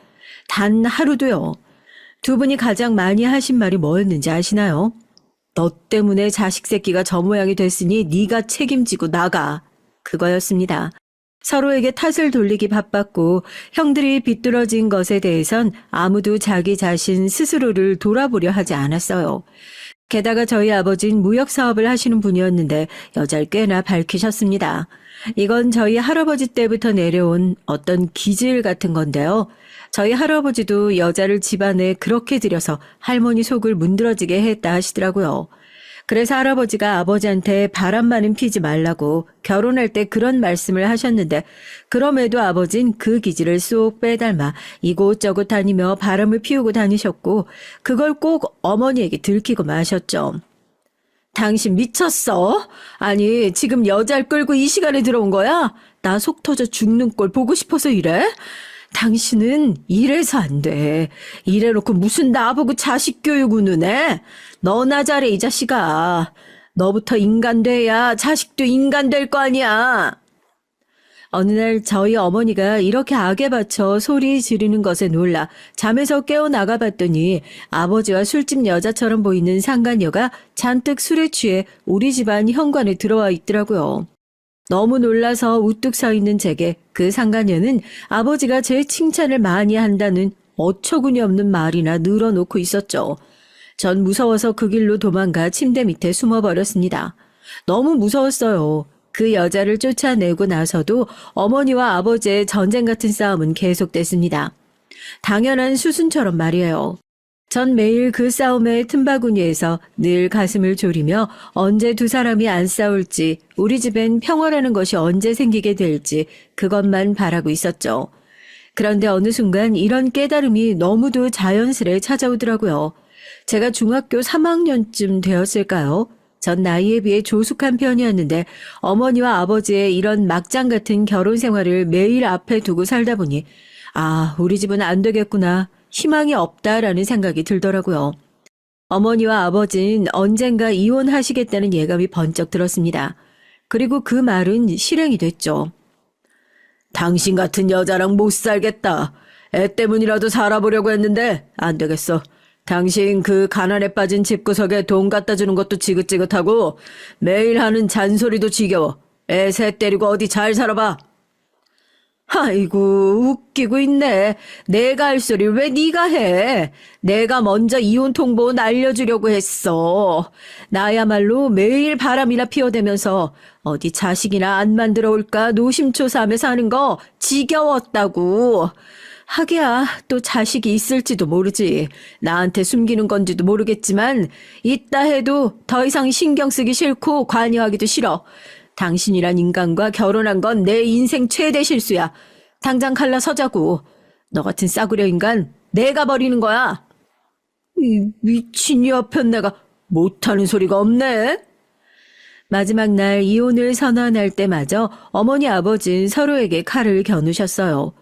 단 하루도요. 두 분이 가장 많이 하신 말이 뭐였는지 아시나요? 너 때문에 자식 새끼가 저 모양이 됐으니 네가 책임지고 나가. 그거였습니다. 서로에게 탓을 돌리기 바빴고 형들이 비뚤어진 것에 대해선 아무도 자기 자신 스스로를 돌아보려 하지 않았어요. 게다가 저희 아버진 무역 사업을 하시는 분이었는데 여자를 꽤나 밝히셨습니다. 이건 저희 할아버지 때부터 내려온 어떤 기질 같은 건데요. 저희 할아버지도 여자를 집안에 그렇게 들여서 할머니 속을 문드러지게 했다 하시더라고요. 그래서 할아버지가 아버지한테 바람만은 피지 말라고 결혼할 때 그런 말씀을 하셨는데 그럼에도 아버진 그 기질을 쏙 빼닮아 이곳저곳 다니며 바람을 피우고 다니셨고 그걸 꼭 어머니에게 들키고 마셨죠. 당신 미쳤어? 아니 지금 여자를 끌고 이 시간에 들어온 거야? 나 속 터져 죽는 꼴 보고 싶어서 이래? 당신은 이래서 안 돼. 이래놓고 무슨 나보고 자식 교육 운운해? 너나 잘해 이 자식아. 너부터 인간 돼야 자식도 인간 될 거 아니야. 어느 날 저희 어머니가 이렇게 악에 받쳐 소리 지르는 것에 놀라 잠에서 깨어나가 봤더니 아버지와 술집 여자처럼 보이는 상간녀가 잔뜩 술에 취해 우리 집안 현관에 들어와 있더라고요. 너무 놀라서 우뚝 서 있는 제게 그 상간녀는 아버지가 제 칭찬을 많이 한다는 어처구니 없는 말이나 늘어놓고 있었죠. 전 무서워서 그 길로 도망가 침대 밑에 숨어버렸습니다. 너무 무서웠어요. 그 여자를 쫓아내고 나서도 어머니와 아버지의 전쟁 같은 싸움은 계속됐습니다. 당연한 수순처럼 말이에요. 전 매일 그 싸움의 틈바구니에서 늘 가슴을 졸이며 언제 두 사람이 안 싸울지, 우리 집엔 평화라는 것이 언제 생기게 될지 그것만 바라고 있었죠. 그런데 어느 순간 이런 깨달음이 너무도 자연스레 찾아오더라고요. 제가 중학교 3학년쯤 되었을까요? 전 나이에 비해 조숙한 편이었는데 어머니와 아버지의 이런 막장 같은 결혼 생활을 매일 앞에 두고 살다 보니 아, 우리 집은 안 되겠구나. 희망이 없다라는 생각이 들더라고요. 어머니와 아버지는 언젠가 이혼하시겠다는 예감이 번쩍 들었습니다. 그리고 그 말은 실행이 됐죠. 당신 같은 여자랑 못 살겠다. 애 때문이라도 살아보려고 했는데 안 되겠어. 당신 그 가난에 빠진 집구석에 돈 갖다 주는 것도 지긋지긋하고 매일 하는 잔소리도 지겨워. 애 셋 데리고 어디 잘 살아봐. 아이고 웃기고 있네. 내가 할 소리 왜 네가 해. 내가 먼저 이혼 통보 날려주려고 했어. 나야말로 매일 바람이나 피워대면서 어디 자식이나 안 만들어 올까 노심초사하며 사는 거 지겨웠다고. 하기야 또 자식이 있을지도 모르지. 나한테 숨기는 건지도 모르겠지만 있다 해도 더 이상 신경 쓰기 싫고 관여하기도 싫어. 당신이란 인간과 결혼한 건 내 인생 최대 실수야. 당장 갈라서자고. 너 같은 싸구려 인간 내가 버리는 거야. 이 미친 여편네가 못하는 소리가 없네. 마지막 날 이혼을 선언할 때마저 어머니 아버지는 서로에게 칼을 겨누셨어요.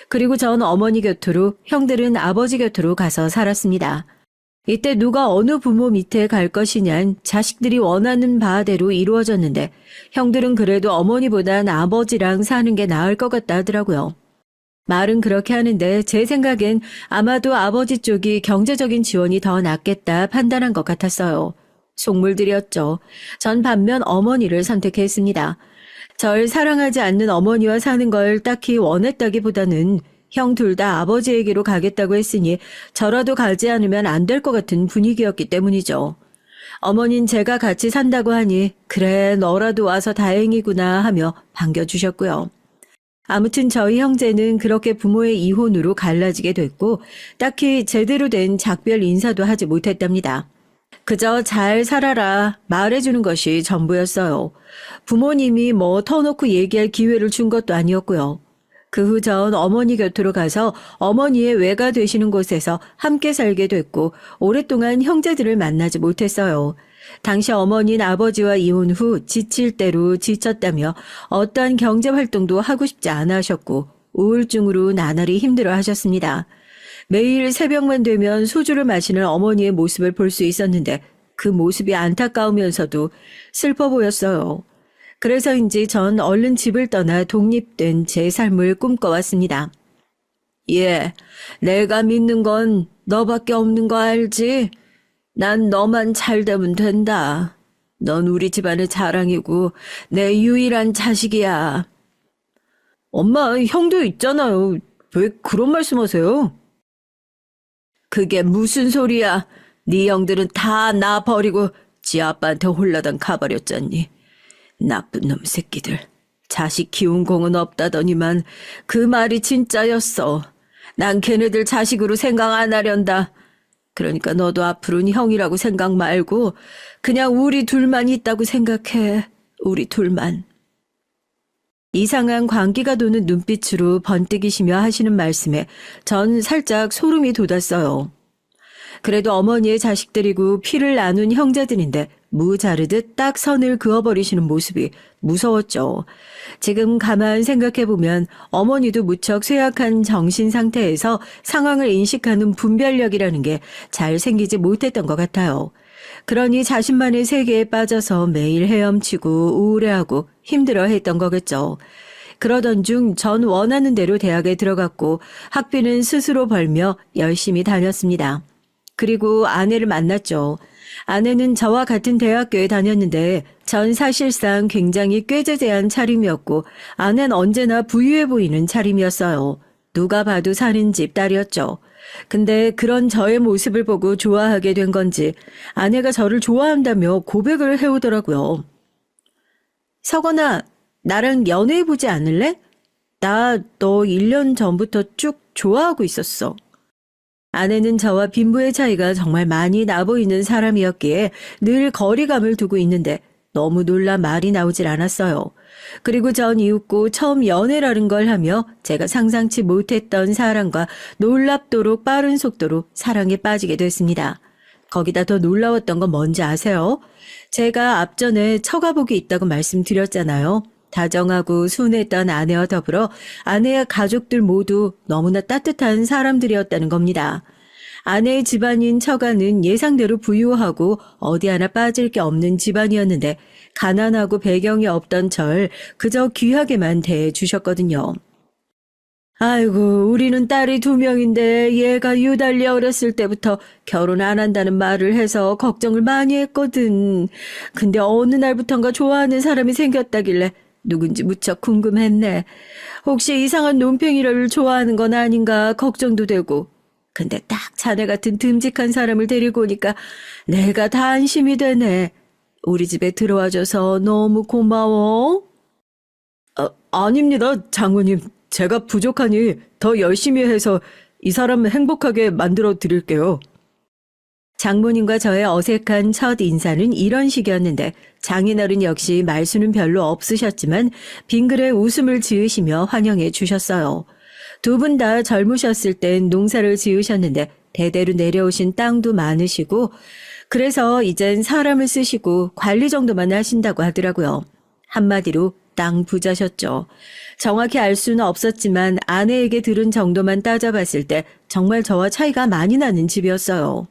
그리고 전 어머니 곁으로, 형들은 아버지 곁으로 가서 살았습니다. 이때 누가 어느 부모 밑에 갈 것이냔 자식들이 원하는 바대로 이루어졌는데 형들은 그래도 어머니보단 아버지랑 사는 게 나을 것 같다 하더라고요. 말은 그렇게 하는데 제 생각엔 아마도 아버지 쪽이 경제적인 지원이 더 낫겠다 판단한 것 같았어요. 속물들이었죠. 전 반면 어머니를 선택했습니다. 절 사랑하지 않는 어머니와 사는 걸 딱히 원했다기보다는 형 둘 다 아버지에게로 가겠다고 했으니 저라도 가지 않으면 안 될 것 같은 분위기였기 때문이죠. 어머닌 제가 같이 산다고 하니 그래 너라도 와서 다행이구나 하며 반겨주셨고요. 아무튼 저희 형제는 그렇게 부모의 이혼으로 갈라지게 됐고 딱히 제대로 된 작별 인사도 하지 못했답니다. 그저 잘 살아라 말해주는 것이 전부였어요. 부모님이 뭐 터놓고 얘기할 기회를 준 것도 아니었고요. 그 후 전 어머니 곁으로 가서 어머니의 외가 되시는 곳에서 함께 살게 됐고 오랫동안 형제들을 만나지 못했어요. 당시 어머니는 아버지와 이혼 후 지칠 대로 지쳤다며 어떠한 경제활동도 하고 싶지 않아 하셨고 우울증으로 나날이 힘들어 하셨습니다. 매일 새벽만 되면 소주를 마시는 어머니의 모습을 볼 수 있었는데 그 모습이 안타까우면서도 슬퍼 보였어요. 그래서인지 전 얼른 집을 떠나 독립된 제 삶을 꿈꿔왔습니다. 예, 내가 믿는 건 너밖에 없는 거 알지? 난 너만 잘 되면 된다. 넌 우리 집안의 자랑이고 내 유일한 자식이야. 엄마, 형도 있잖아요. 왜 그런 말씀하세요? 그게 무슨 소리야. 네 형들은 다 나 버리고 지 아빠한테 홀라당 가버렸잖니. 나쁜 놈 새끼들. 자식 키운 공은 없다더니만 그 말이 진짜였어. 난 걔네들 자식으로 생각 안 하련다. 그러니까 너도 앞으로는 형이라고 생각 말고 그냥 우리 둘만 있다고 생각해. 우리 둘만. 이상한 광기가 도는 눈빛으로 번뜩이시며 하시는 말씀에 전 살짝 소름이 돋았어요. 그래도 어머니의 자식들이고 피를 나눈 형제들인데 무 자르듯 딱 선을 그어버리시는 모습이 무서웠죠. 지금 가만 생각해보면 어머니도 무척 쇠약한 정신 상태에서 상황을 인식하는 분별력이라는 게 잘 생기지 못했던 것 같아요. 그러니 자신만의 세계에 빠져서 매일 헤엄치고 우울해하고 힘들어했던 거겠죠. 그러던 중 전 원하는 대로 대학에 들어갔고 학비는 스스로 벌며 열심히 다녔습니다. 그리고 아내를 만났죠. 아내는 저와 같은 대학교에 다녔는데 전 사실상 굉장히 꾀재재한 차림이었고 아내는 언제나 부유해 보이는 차림이었어요. 누가 봐도 사는 집 딸이었죠. 근데 그런 저의 모습을 보고 좋아하게 된 건지 아내가 저를 좋아한다며 고백을 해오더라고요. 석원아, 나랑 연애해보지 않을래? 나 너 1년 전부터 쭉 좋아하고 있었어. 아내는 저와 빈부의 차이가 정말 많이 나보이는 사람이었기에 늘 거리감을 두고 있는데 너무 놀라 말이 나오질 않았어요. 그리고 전 이웃고 처음 연애라는 걸 하며 제가 상상치 못했던 사람과 놀랍도록 빠른 속도로 사랑에 빠지게 됐습니다. 거기다 더 놀라웠던 건 뭔지 아세요? 제가 앞전에 처가복이 있다고 말씀드렸잖아요. 다정하고 순했던 아내와 더불어 아내의 가족들 모두 너무나 따뜻한 사람들이었다는 겁니다. 아내의 집안인 처가는 예상대로 부유하고 어디 하나 빠질 게 없는 집안이었는데 가난하고 배경이 없던 절 그저 귀하게만 대해주셨거든요. 아이고, 우리는 딸이 2명인데 얘가 유달리 어렸을 때부터 결혼 안 한다는 말을 해서 걱정을 많이 했거든. 근데 어느 날부턴가 좋아하는 사람이 생겼다길래 누군지 무척 궁금했네. 혹시 이상한 논팽이를 좋아하는 건 아닌가 걱정도 되고. 근데 딱 자네 같은 듬직한 사람을 데리고 오니까 내가 다 안심이 되네. 우리 집에 들어와줘서 너무 고마워. 아닙니다, 장모님. 제가 부족하니 더 열심히 해서 이 사람 행복하게 만들어 드릴게요. 장모님과 저의 어색한 첫 인사는 이런 식이었는데 장인어른 역시 말수는 별로 없으셨지만 빙글에 웃음을 지으시며 환영해 주셨어요. 두 분 다 젊으셨을 땐 농사를 지으셨는데 대대로 내려오신 땅도 많으시고 그래서 이젠 사람을 쓰시고 관리 정도만 하신다고 하더라고요. 한마디로 땅 부자셨죠. 정확히 알 수는 없었지만 아내에게 들은 정도만 따져봤을 때 정말 저와 차이가 많이 나는 집이었어요.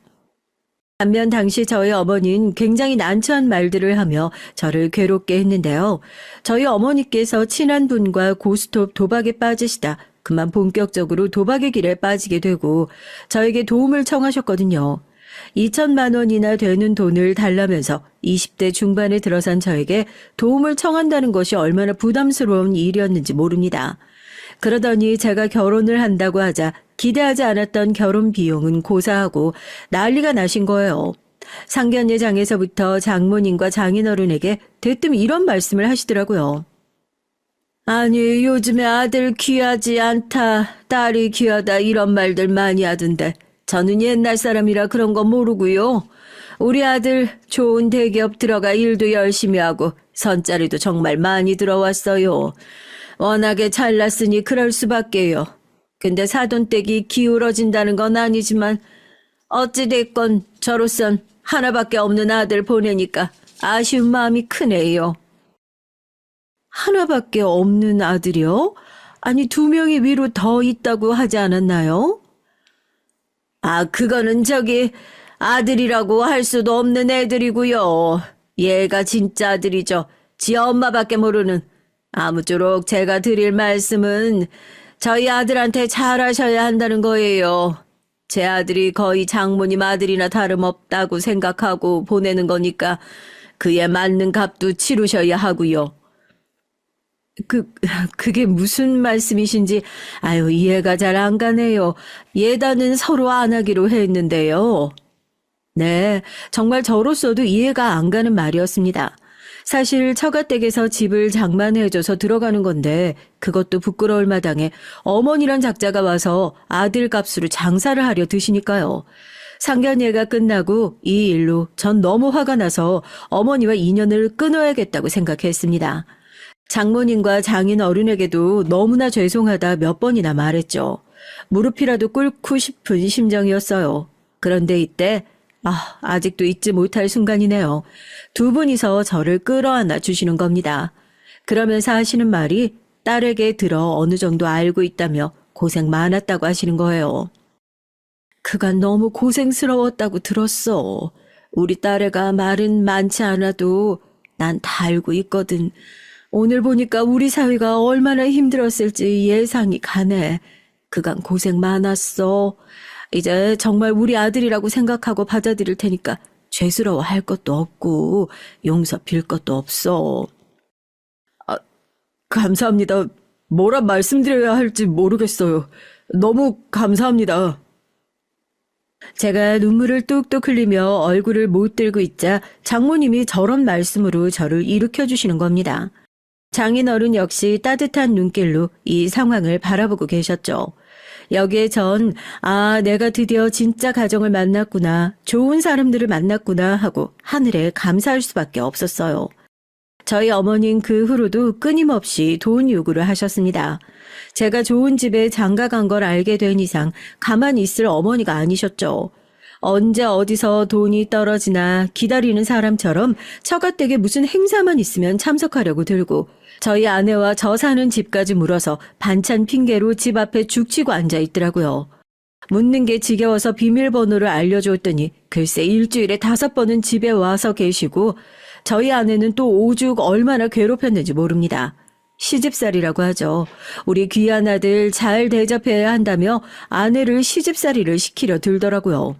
반면 당시 저희 어머니는 굉장히 난처한 말들을 하며 저를 괴롭게 했는데요. 저희 어머니께서 친한 분과 고스톱 도박에 빠지시다 그만 본격적으로 도박의 길에 빠지게 되고 저에게 도움을 청하셨거든요. 2천만 원이나 되는 돈을 달라면서 20대 중반에 들어선 저에게 도움을 청한다는 것이 얼마나 부담스러운 일이었는지 모릅니다. 그러더니 제가 결혼을 한다고 하자 기대하지 않았던 결혼 비용은 고사하고 난리가 나신 거예요. 상견례장에서부터 장모님과 장인어른에게 대뜸 이런 말씀을 하시더라고요. 아니 요즘에 아들 귀하지 않다, 딸이 귀하다 이런 말들 많이 하던데 저는 옛날 사람이라 그런 거 모르고요. 우리 아들 좋은 대기업 들어가 일도 열심히 하고 선자리도 정말 많이 들어왔어요. 워낙에 잘났으니 그럴 수밖에요. 근데 사돈댁이 기울어진다는 건 아니지만 어찌됐건 저로선 하나밖에 없는 아들 보내니까 아쉬운 마음이 크네요. 하나밖에 없는 아들이요? 아니 2명이 위로 더 있다고 하지 않았나요? 아, 그거는 저기 아들이라고 할 수도 없는 애들이고요. 얘가 진짜 아들이죠. 지 엄마밖에 모르는. 아무쪼록 제가 드릴 말씀은 저희 아들한테 잘하셔야 한다는 거예요. 제 아들이 거의 장모님 아들이나 다름없다고 생각하고 보내는 거니까 그에 맞는 값도 치르셔야 하고요. 그게 무슨 말씀이신지, 아유, 이해가 잘 안 가네요. 예단은 서로 안 하기로 했는데요. 네, 정말 저로서도 이해가 안 가는 말이었습니다. 사실 처가댁에서 집을 장만해줘서 들어가는 건데 그것도 부끄러울 마당에 어머니란 작자가 와서 아들 값으로 장사를 하려 드시니까요. 상견례가 끝나고 이 일로 전 너무 화가 나서 어머니와 인연을 끊어야겠다고 생각했습니다. 장모님과 장인 어른에게도 너무나 죄송하다 몇 번이나 말했죠. 무릎이라도 꿇고 싶은 심정이었어요. 그런데 이때 아직도 잊지 못할 순간이네요. 두 분이서 저를 끌어안아 주시는 겁니다. 그러면서 하시는 말이 딸에게 들어 어느 정도 알고 있다며 고생 많았다고 하시는 거예요. 그간 너무 고생스러웠다고 들었어. 우리 딸애가 말은 많지 않아도 난 다 알고 있거든. 오늘 보니까 우리 사위가 얼마나 힘들었을지 예상이 가네. 그간 고생 많았어. 이제 정말 우리 아들이라고 생각하고 받아들일 테니까 죄스러워할 것도 없고 용서 빌 것도 없어. 감사합니다. 뭐라 말씀드려야 할지 모르겠어요. 너무 감사합니다. 제가 눈물을 뚝뚝 흘리며 얼굴을 못 들고 있자 장모님이 저런 말씀으로 저를 일으켜 주시는 겁니다. 장인어른 역시 따뜻한 눈길로 이 상황을 바라보고 계셨죠. 여기에 전 내가 드디어 진짜 가정을 만났구나, 좋은 사람들을 만났구나 하고 하늘에 감사할 수밖에 없었어요. 저희 어머니는 그 후로도 끊임없이 돈 요구를 하셨습니다. 제가 좋은 집에 장가 간 걸 알게 된 이상 가만히 있을 어머니가 아니셨죠. 언제 어디서 돈이 떨어지나 기다리는 사람처럼 처가댁에 무슨 행사만 있으면 참석하려고 들고 저희 아내와 저 사는 집까지 물어서 반찬 핑계로 집 앞에 죽치고 앉아 있더라고요. 묻는 게 지겨워서 비밀번호를 알려줬더니 글쎄 일주일에 5번은 집에 와서 계시고 저희 아내는 또 오죽 얼마나 괴롭혔는지 모릅니다. 시집살이라고 하죠. 우리 귀한 아들 잘 대접해야 한다며 아내를 시집살이를 시키려 들더라고요.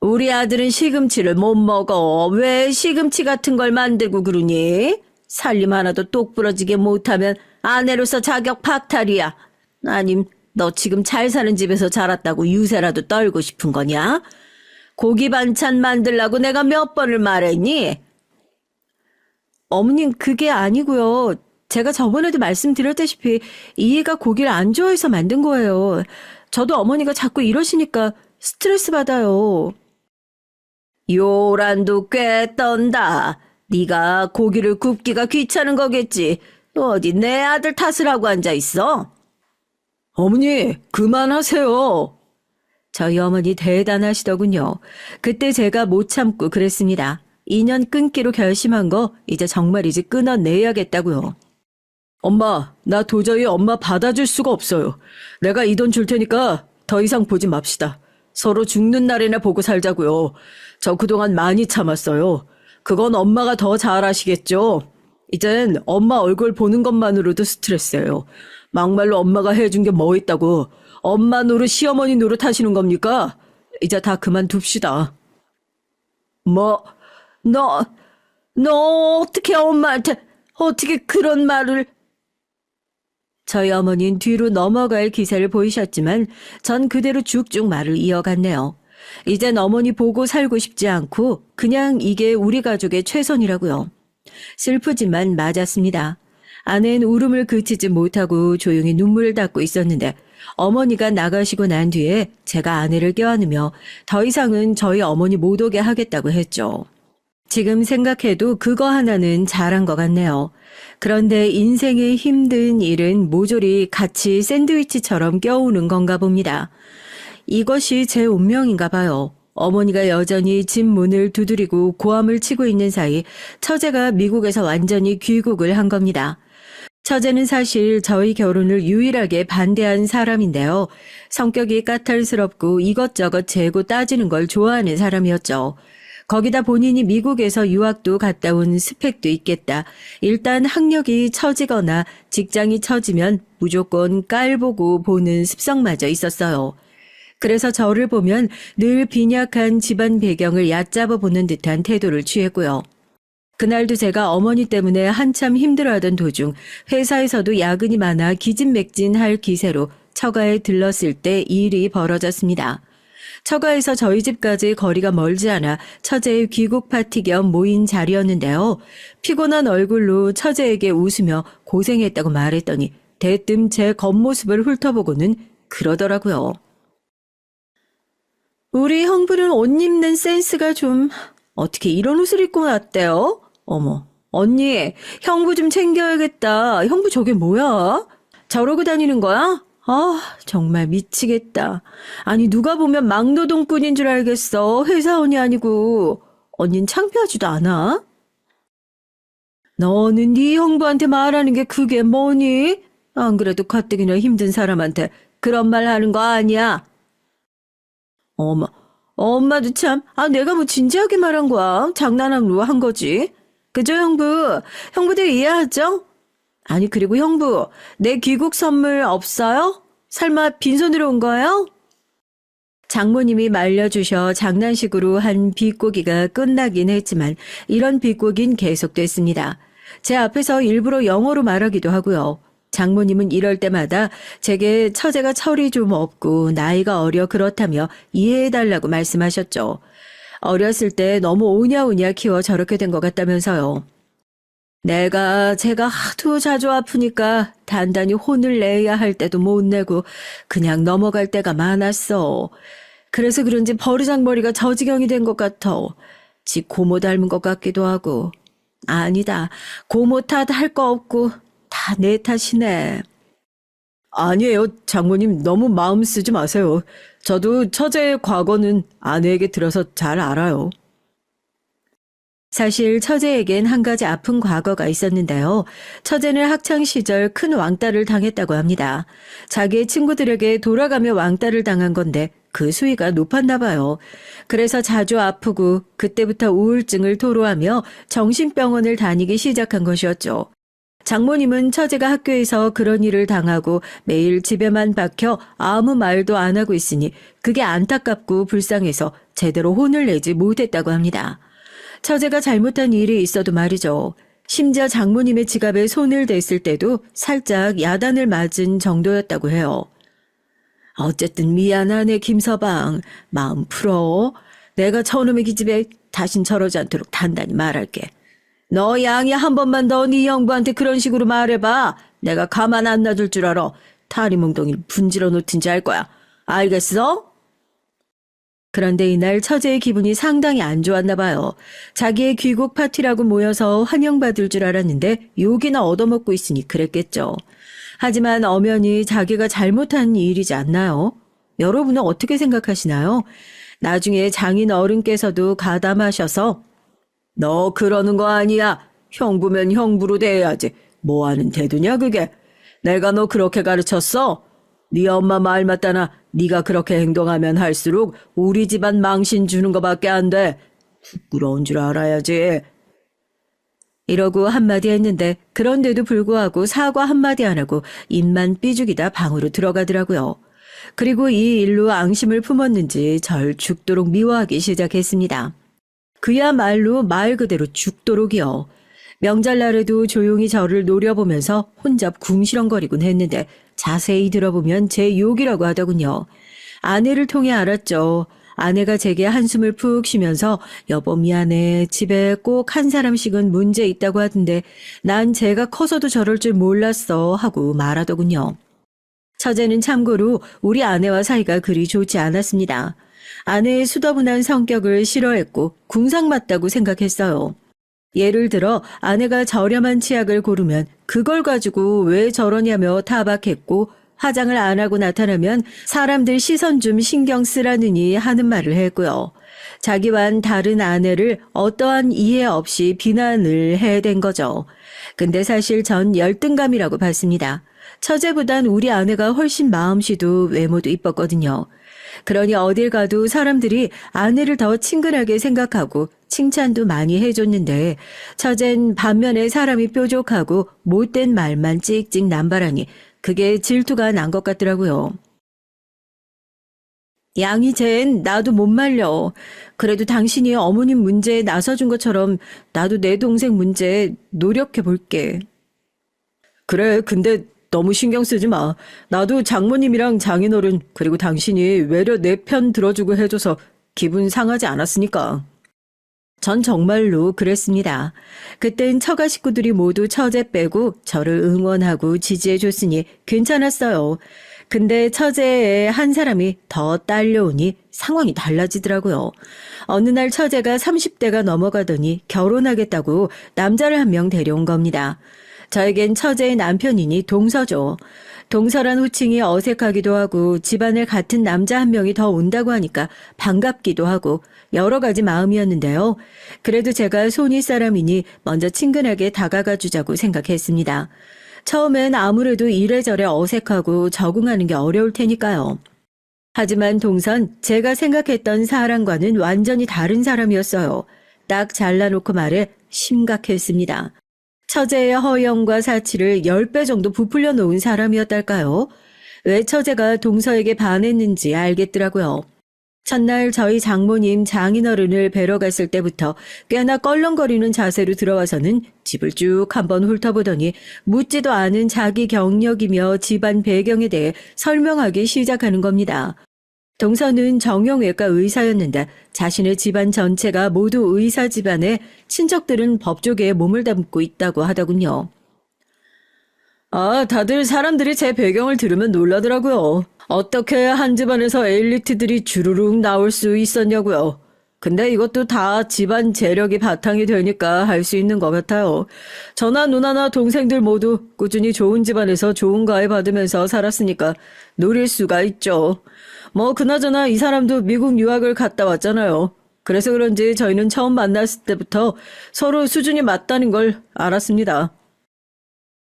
우리 아들은 시금치를 못 먹어. 왜 시금치 같은 걸 만들고 그러니? 살림 하나도 똑부러지게 못하면 아내로서 자격 박탈이야. 아님 너 지금 잘 사는 집에서 자랐다고 유세라도 떨고 싶은 거냐? 고기 반찬 만들라고 내가 몇 번을 말했니? 어머님 그게 아니고요. 제가 저번에도 말씀드렸다시피 이해가 고기를 안 좋아해서 만든 거예요. 저도 어머니가 자꾸 이러시니까 스트레스 받아요. 요란도 꽤 떤다. 네가 고기를 굽기가 귀찮은 거겠지. 어디 내 아들 탓을 하고 앉아 있어? 어머니, 그만하세요. 저희 어머니 대단하시더군요. 그때 제가 못 참고 그랬습니다. 2년 끊기로 결심한 거 이제 정말이지 끊어내야겠다고요. 엄마, 나 도저히 엄마 받아줄 수가 없어요. 내가 이 돈 줄 테니까 더 이상 보지 맙시다. 서로 죽는 날이나 보고 살자고요. 저 그동안 많이 참았어요. 그건 엄마가 더 잘 아시겠죠? 이젠 엄마 얼굴 보는 것만으로도 스트레스예요. 막말로 엄마가 해준 게 뭐 있다고. 엄마 노릇 시어머니 노릇 하시는 겁니까? 이제 다 그만둡시다. 뭐, 너 어떻게 엄마한테 어떻게 그런 말을... 저희 어머니는 뒤로 넘어갈 기세를 보이셨지만 전 그대로 쭉쭉 말을 이어갔네요. 이젠 어머니 보고 살고 싶지 않고 그냥 이게 우리 가족의 최선이라고요. 슬프지만 맞았습니다. 아내는 울음을 그치지 못하고 조용히 눈물을 닦고 있었는데 어머니가 나가시고 난 뒤에 제가 아내를 껴안으며 더 이상은 저희 어머니 못 오게 하겠다고 했죠. 지금 생각해도 그거 하나는 잘한 것 같네요. 그런데 인생의 힘든 일은 모조리 같이 샌드위치처럼 껴오는 건가 봅니다. 이것이 제 운명인가 봐요. 어머니가 여전히 집 문을 두드리고 고함을 치고 있는 사이 처제가 미국에서 완전히 귀국을 한 겁니다. 처제는 사실 저희 결혼을 유일하게 반대한 사람인데요. 성격이 까탈스럽고 이것저것 재고 따지는 걸 좋아하는 사람이었죠. 거기다 본인이 미국에서 유학도 갔다 온 스펙도 있겠다. 일단 학력이 처지거나 직장이 처지면 무조건 깔보고 보는 습성마저 있었어요. 그래서 저를 보면 늘 빈약한 집안 배경을 얕잡아 보는 듯한 태도를 취했고요. 그날도 제가 어머니 때문에 한참 힘들어하던 도중 회사에서도 야근이 많아 기진맥진할 기세로 처가에 들렀을 때 일이 벌어졌습니다. 처가에서 저희 집까지 거리가 멀지 않아 처제의 귀국 파티 겸 모인 자리였는데요. 피곤한 얼굴로 처제에게 웃으며 고생했다고 말했더니 대뜸 제 겉모습을 훑어보고는 그러더라고요. 우리 형부는 옷 입는 센스가 좀... 어떻게 이런 옷을 입고 왔대요? 어머, 언니, 형부 좀 챙겨야겠다. 형부 저게 뭐야? 저러고 다니는 거야? 아, 정말 미치겠다. 아니, 누가 보면 막노동꾼인 줄 알겠어. 회사원이 아니고. 언닌 창피하지도 않아? 너는 네 형부한테 말하는 게 그게 뭐니? 안 그래도 가뜩이나 힘든 사람한테 그런 말 하는 거 아니야? 엄마도 참, 내가 뭐 진지하게 말한 거야. 장난으로 한 거지. 그죠, 형부? 형부들 이해하죠? 아니, 그리고 형부, 내 귀국 선물 없어요? 설마 빈손으로 온 거예요? 장모님이 말려주셔 장난식으로 한 비꼬기가 끝나긴 했지만 이런 비꼬긴 계속됐습니다. 제 앞에서 일부러 영어로 말하기도 하고요. 장모님은 이럴 때마다 제게 처제가 철이 좀 없고 나이가 어려 그렇다며 이해해달라고 말씀하셨죠. 어렸을 때 너무 오냐오냐 키워 저렇게 된 것 같다면서요. 제가 하도 자주 아프니까 단단히 혼을 내야 할 때도 못 내고 그냥 넘어갈 때가 많았어. 그래서 그런지 버르장머리가 저 지경이 된 것 같아. 지 고모 닮은 것 같기도 하고. 아니다. 고모 탓 할 거 없고 다 내 탓이네. 아니에요. 장모님 너무 마음 쓰지 마세요. 저도 처제의 과거는 아내에게 들어서 잘 알아요. 사실 처제에겐 한 가지 아픈 과거가 있었는데요. 처제는 학창시절 큰 왕따를 당했다고 합니다. 자기의 친구들에게 돌아가며 왕따를 당한 건데 그 수위가 높았나 봐요. 그래서 자주 아프고 그때부터 우울증을 토로하며 정신병원을 다니기 시작한 것이었죠. 장모님은 처제가 학교에서 그런 일을 당하고 매일 집에만 박혀 아무 말도 안 하고 있으니 그게 안타깝고 불쌍해서 제대로 혼을 내지 못했다고 합니다. 처제가 잘못한 일이 있어도 말이죠. 심지어 장모님의 지갑에 손을 댔을 때도 살짝 야단을 맞은 정도였다고 해요. 어쨌든 미안하네 김서방. 마음 풀어. 내가 저놈의 기집애 다신 저러지 않도록 단단히 말할게. 너 양이 한 번만 더 네 형부한테 그런 식으로 말해봐. 내가 가만 안 놔둘 줄 알아. 다리몽둥이를 분질러 놓든지 할 거야. 알겠어? 그런데 이날 처제의 기분이 상당히 안 좋았나 봐요. 자기의 귀국 파티라고 모여서 환영받을 줄 알았는데 욕이나 얻어먹고 있으니 그랬겠죠. 하지만 엄연히 자기가 잘못한 일이지 않나요? 여러분은 어떻게 생각하시나요? 나중에 장인 어른께서도 가담하셔서 너 그러는 거 아니야. 형부면 형부로 대해야지. 뭐 하는 태도냐 그게. 내가 너 그렇게 가르쳤어? 네 엄마 말 맞다나 네가 그렇게 행동하면 할수록 우리 집안 망신 주는 거밖에 안 돼. 부끄러운 줄 알아야지. 이러고 한마디 했는데 그런데도 불구하고 사과 한마디 안 하고 입만 삐죽이다 방으로 들어가더라고요. 그리고 이 일로 앙심을 품었는지 절 죽도록 미워하기 시작했습니다. 그야말로 말 그대로 죽도록이요. 명절날에도 조용히 저를 노려보면서 혼자 궁시렁거리곤 했는데 자세히 들어보면 제 욕이라고 하더군요. 아내를 통해 알았죠. 아내가 제게 한숨을 푹 쉬면서 여보 미안해. 집에 꼭 한 사람씩은 문제 있다고 하던데 난 제가 커서도 저럴 줄 몰랐어 하고 말하더군요. 처제는 참고로 우리 아내와 사이가 그리 좋지 않았습니다. 아내의 수더분한 성격을 싫어했고 궁상맞다고 생각했어요. 예를 들어 아내가 저렴한 치약을 고르면 그걸 가지고 왜 저러냐며 타박했고 화장을 안 하고 나타나면 사람들 시선 좀 신경 쓰라느니 하는 말을 했고요. 자기와는 다른 아내를 어떠한 이해 없이 비난을 해댄 거죠. 근데 사실 전 열등감이라고 봤습니다. 처제보단 우리 아내가 훨씬 마음씨도 외모도 이뻤거든요. 그러니 어딜 가도 사람들이 아내를 더 친근하게 생각하고 칭찬도 많이 해줬는데 처젠 반면에 사람이 뾰족하고 못된 말만 찍찍 남발하니 그게 질투가 난 것 같더라고요. 양이 쟨 나도 못 말려. 그래도 당신이 어머님 문제에 나서준 것처럼 나도 내 동생 문제에 노력해 볼게. 그래, 근데 너무 신경 쓰지 마. 나도 장모님이랑 장인어른 그리고 당신이 외려 내 편 들어주고 해줘서 기분 상하지 않았으니까. 전 정말로 그랬습니다. 그땐 처가 식구들이 모두 처제 빼고 저를 응원하고 지지해줬으니 괜찮았어요. 근데 처제의 한 사람이 더 딸려오니 상황이 달라지더라고요. 어느 날 처제가 30대가 넘어가더니 결혼하겠다고 남자를 한 명 데려온 겁니다. 저에겐 처제의 남편이니 동서죠. 동서란 호칭이 어색하기도 하고 집안을 같은 남자 한 명이 더 온다고 하니까 반갑기도 하고 여러 가지 마음이었는데요. 그래도 제가 손윗 사람이니 먼저 친근하게 다가가 주자고 생각했습니다. 처음엔 아무래도 이래저래 어색하고 적응하는 게 어려울 테니까요. 하지만 동선 제가 생각했던 사람과는 완전히 다른 사람이었어요. 딱 잘라놓고 말해 심각했습니다. 처제의 허영과 사치를 10배 정도 부풀려 놓은 사람이었달까요? 왜 처제가 동서에게 반했는지 알겠더라고요. 첫날 저희 장모님 장인어른을 뵈러 갔을 때부터 꽤나 껄렁거리는 자세로 들어와서는 집을 쭉 한번 훑어보더니 묻지도 않은 자기 경력이며 집안 배경에 대해 설명하기 시작하는 겁니다. 동서는 정형외과 의사였는데 자신의 집안 전체가 모두 의사 집안에 친척들은 법조계에 몸을 담고 있다고 하더군요. 아, 다들 사람들이 제 배경을 들으면 놀라더라고요. 어떻게 한 집안에서 엘리트들이 주르륵 나올 수 있었냐고요. 근데 이것도 다 집안 재력이 바탕이 되니까 할 수 있는 것 같아요. 저나 누나나 동생들 모두 꾸준히 좋은 집안에서 좋은 가해 받으면서 살았으니까 누릴 수가 있죠. 뭐 그나저나 이 사람도 미국 유학을 갔다 왔잖아요. 그래서 그런지 저희는 처음 만났을 때부터 서로 수준이 맞다는 걸 알았습니다.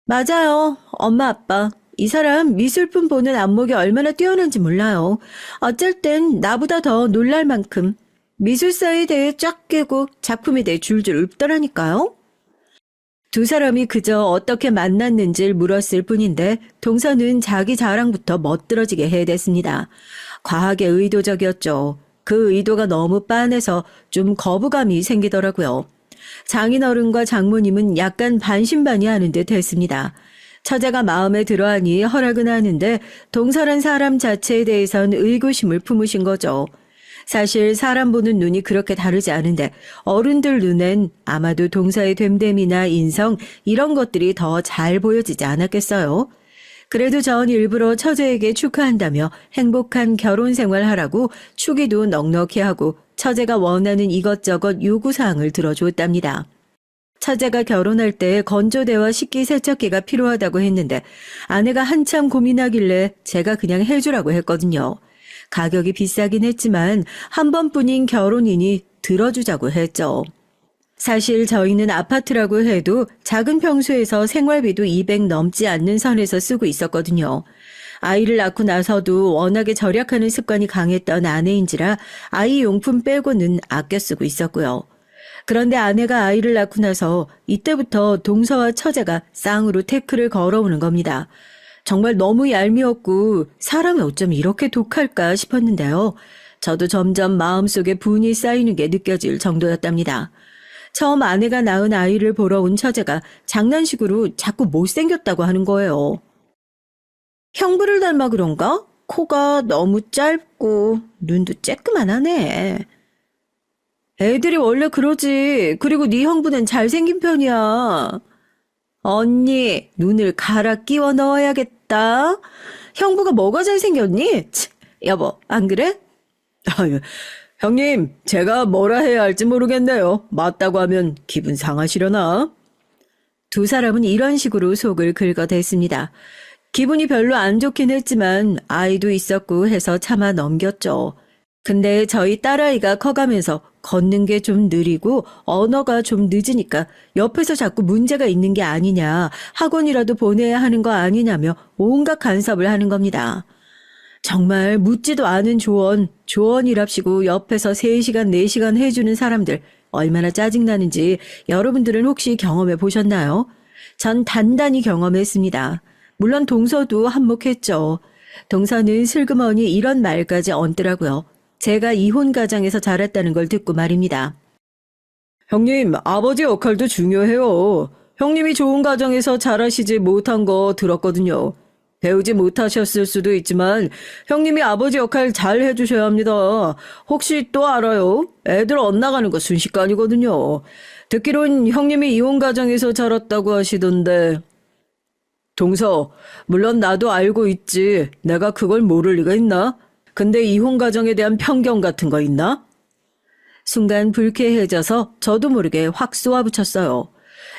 맞아요. 엄마 아빠. 이 사람 미술품 보는 안목이 얼마나 뛰어난지 몰라요. 어쩔 땐 나보다 더 놀랄 만큼 미술사에 대해 쫙 깨고 작품에 대해 줄줄 읊더라니까요. 두 사람이 그저 어떻게 만났는지를 물었을 뿐인데 동서는 자기 자랑부터 멋들어지게 해댔습니다. 과하게 의도적이었죠. 그 의도가 너무 빤해서 좀 거부감이 생기더라고요. 장인어른과 장모님은 약간 반신반의하는 듯 했습니다. 처제가 마음에 들어하니 허락은 하는데 동서란 사람 자체에 대해선 의구심을 품으신 거죠. 사실 사람 보는 눈이 그렇게 다르지 않은데 어른들 눈엔 아마도 동서의 됨됨이나 인성 이런 것들이 더 잘 보여지지 않았겠어요. 그래도 전 일부러 처제에게 축하한다며 행복한 결혼 생활하라고 축의도 넉넉히 하고 처제가 원하는 이것저것 요구사항을 들어줬답니다. 처제가 결혼할 때 건조대와 식기세척기가 필요하다고 했는데 아내가 한참 고민하길래 제가 그냥 해주라고 했거든요. 가격이 비싸긴 했지만 한 번뿐인 결혼이니 들어주자고 했죠. 사실 저희는 아파트라고 해도 작은 평수에서 생활비도 200 넘지 않는 선에서 쓰고 있었거든요. 아이를 낳고 나서도 워낙에 절약하는 습관이 강했던 아내인지라 아이 용품 빼고는 아껴 쓰고 있었고요. 그런데 아내가 아이를 낳고 나서 이때부터 동서와 처제가 쌍으로 태클을 걸어오는 겁니다. 정말 너무 얄미웠고 사람이 어쩜 이렇게 독할까 싶었는데요. 저도 점점 마음속에 분이 쌓이는 게 느껴질 정도였답니다. 처음 아내가 낳은 아이를 보러 온 처제가 장난식으로 자꾸 못생겼다고 하는 거예요. 형부를 닮아 그런가? 코가 너무 짧고 눈도 쬐끄만하네. 애들이 원래 그러지. 그리고 네 형부는 잘생긴 편이야. 언니, 눈을 갈아 끼워 넣어야겠다. 형부가 뭐가 잘생겼니? 여보, 안 그래? 아유, 형님, 제가 뭐라 해야 할지 모르겠네요. 맞다고 하면 기분 상하시려나? 두 사람은 이런 식으로 속을 긁어댔습니다. 기분이 별로 안 좋긴 했지만 아이도 있었고 해서 참아 넘겼죠. 근데 저희 딸아이가 커가면서 걷는 게 좀 느리고 언어가 좀 늦으니까 옆에서 자꾸 문제가 있는 게 아니냐, 학원이라도 보내야 하는 거 아니냐며 온갖 간섭을 하는 겁니다. 정말 묻지도 않은 조언이랍시고 옆에서 3시간, 4시간 해주는 사람들 얼마나 짜증나는지 여러분들은 혹시 경험해 보셨나요? 전 단단히 경험했습니다. 물론 동서도 한몫했죠. 동서는 슬그머니 이런 말까지 얹더라고요. 제가 이혼 가정에서 자랐다는 걸 듣고 말입니다. 형님, 아버지 역할도 중요해요. 형님이 좋은 가정에서 자라시지 못한 거 들었거든요. 배우지 못하셨을 수도 있지만 형님이 아버지 역할 잘 해주셔야 합니다. 혹시 또 알아요? 애들 엇나가는 거 순식간이거든요. 듣기론 형님이 이혼 가정에서 자랐다고 하시던데. 동서, 물론 나도 알고 있지. 내가 그걸 모를 리가 있나? 근데 이혼 가정에 대한 편견 같은 거 있나? 순간 불쾌해져서 저도 모르게 확 쏘아붙였어요.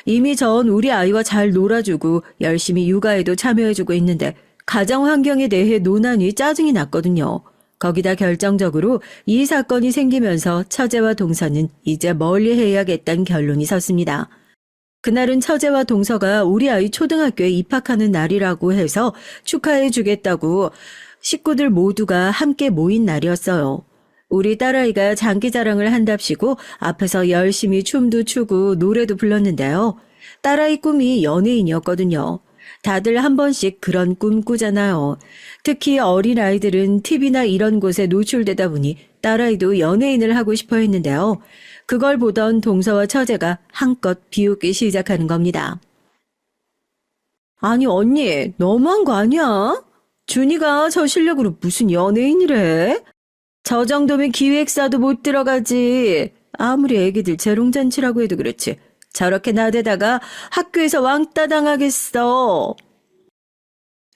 이미 전 우리 아이와 잘 놀아주고 열심히 육아에도 참여해주고 있는데 가정 환경에 대해 논하니 짜증이 났거든요. 거기다 결정적으로 이 사건이 생기면서 처제와 동서는 이제 멀리해야겠다는 결론이 섰습니다. 그날은 처제와 동서가 우리 아이 초등학교에 입학하는 날이라고 해서 축하해주겠다고 식구들 모두가 함께 모인 날이었어요. 우리 딸아이가 장기자랑을 한답시고 앞에서 열심히 춤도 추고 노래도 불렀는데요. 딸아이 꿈이 연예인이었거든요. 다들 한 번씩 그런 꿈 꾸잖아요. 특히 어린아이들은 TV나 이런 곳에 노출되다 보니 딸아이도 연예인을 하고 싶어 했는데요. 그걸 보던 동서와 처제가 한껏 비웃기 시작하는 겁니다. 아니 언니, 너무한 거 아니야? 준이가 저 실력으로 무슨 연예인이래? 저 정도면 기획사도 못 들어가지. 아무리 애기들 재롱잔치라고 해도 그렇지. 저렇게 나대다가 학교에서 왕따 당하겠어.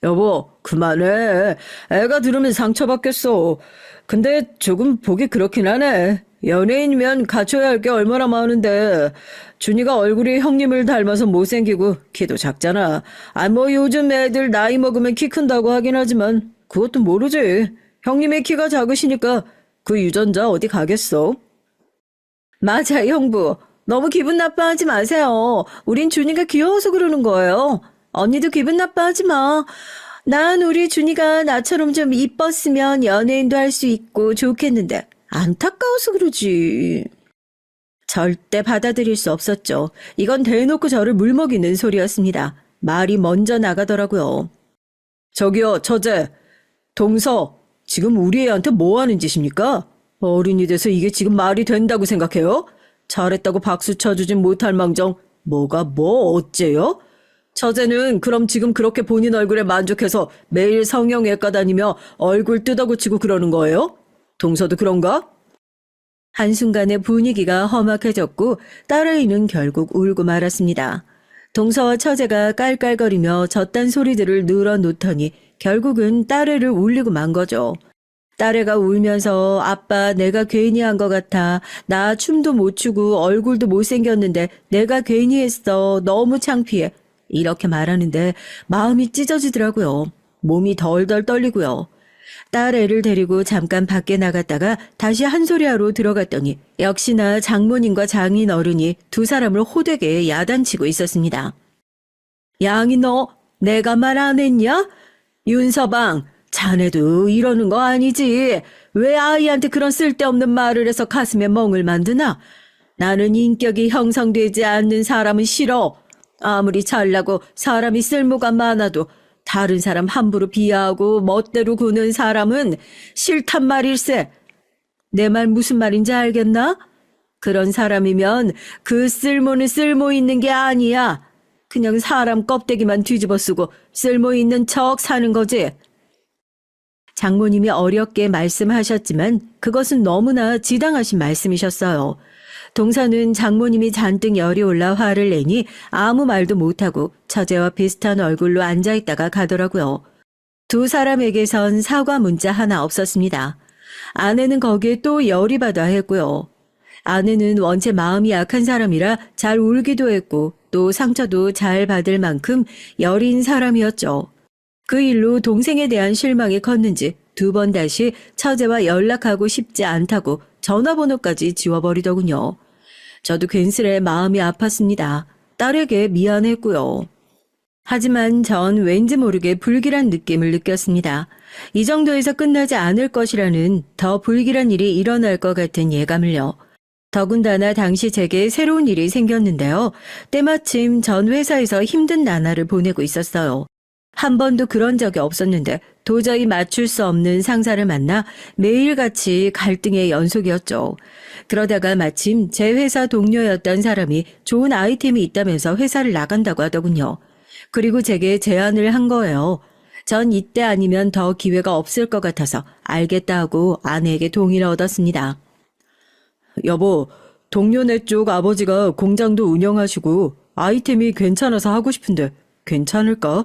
여보, 그만해. 애가 들으면 상처받겠어. 근데 조금 보기 그렇긴 하네. 연예인이면 갖춰야 할 게 얼마나 많은데. 준이가 얼굴이 형님을 닮아서 못생기고 키도 작잖아. 뭐 요즘 애들 나이 먹으면 키 큰다고 하긴 하지만 그것도 모르지. 형님의 키가 작으시니까 그 유전자 어디 가겠어? 맞아, 형부. 너무 기분 나빠하지 마세요. 우린 준이가 귀여워서 그러는 거예요. 언니도 기분 나빠하지 마. 난 우리 준이가 나처럼 좀 이뻤으면 연예인도 할 수 있고 좋겠는데 안타까워서 그러지. 절대 받아들일 수 없었죠. 이건 대놓고 저를 물먹이는 소리였습니다. 말이 먼저 나가더라고요. 저기요, 처제. 동서, 지금 우리 애한테 뭐 하는 짓입니까? 어른이 돼서 이게 지금 말이 된다고 생각해요? 잘했다고 박수 쳐주진 못할 망정 뭐가 뭐 어째요? 처제는 그럼 지금 그렇게 본인 얼굴에 만족해서 매일 성형외과 다니며 얼굴 뜯어고치고 그러는 거예요? 동서도 그런가? 한순간에 분위기가 험악해졌고 딸아이는 결국 울고 말았습니다. 동서와 처제가 깔깔거리며 저딴 소리들을 늘어놓더니 결국은 딸애를 울리고 만 거죠. 딸애가 울면서 아빠 내가 괜히 한 것 같아. 나 춤도 못 추고 얼굴도 못생겼는데 내가 괜히 했어. 너무 창피해. 이렇게 말하는데 마음이 찢어지더라고요. 몸이 덜덜 떨리고요. 딸애를 데리고 잠깐 밖에 나갔다가 다시 한소리하러 들어갔더니 역시나 장모님과 장인 어른이 두 사람을 호되게 야단치고 있었습니다. 양이 너 내가 말 안 했냐? 윤서방 자네도 이러는 거 아니지. 왜 아이한테 그런 쓸데없는 말을 해서 가슴에 멍을 만드나? 나는 인격이 형성되지 않는 사람은 싫어. 아무리 잘나고 사람이 쓸모가 많아도 다른 사람 함부로 비하하고 멋대로 구는 사람은 싫단 말일세. 내 말 무슨 말인지 알겠나? 그런 사람이면 그 쓸모는 쓸모 있는 게 아니야. 그냥 사람 껍데기만 뒤집어 쓰고 쓸모 있는 척 사는 거지. 장모님이 어렵게 말씀하셨지만 그것은 너무나 지당하신 말씀이셨어요. 동서는 장모님이 잔뜩 열이 올라 화를 내니 아무 말도 못하고 처제와 비슷한 얼굴로 앉아있다가 가더라고요. 두 사람에게선 사과 문자 하나 없었습니다. 아내는 거기에 또 열이 받아 했고요. 아내는 원체 마음이 약한 사람이라 잘 울기도 했고 또 상처도 잘 받을 만큼 여린 사람이었죠. 그 일로 동생에 대한 실망이 컸는지 두 번 다시 처제와 연락하고 싶지 않다고 전화번호까지 지워버리더군요. 저도 괜스레 마음이 아팠습니다. 딸에게 미안했고요. 하지만 전 왠지 모르게 불길한 느낌을 느꼈습니다. 이 정도에서 끝나지 않을 것이라는 더 불길한 일이 일어날 것 같은 예감을요. 더군다나 당시 제게 새로운 일이 생겼는데요. 때마침 전 회사에서 힘든 나날을 보내고 있었어요. 한 번도 그런 적이 없었는데 도저히 맞출 수 없는 상사를 만나 매일같이 갈등의 연속이었죠. 그러다가 마침 제 회사 동료였던 사람이 좋은 아이템이 있다면서 회사를 나간다고 하더군요. 그리고 제게 제안을 한 거예요. 전 이때 아니면 더 기회가 없을 것 같아서 알겠다 하고 아내에게 동의를 얻었습니다. 여보, 동료네 쪽 아버지가 공장도 운영하시고 아이템이 괜찮아서 하고 싶은데 괜찮을까?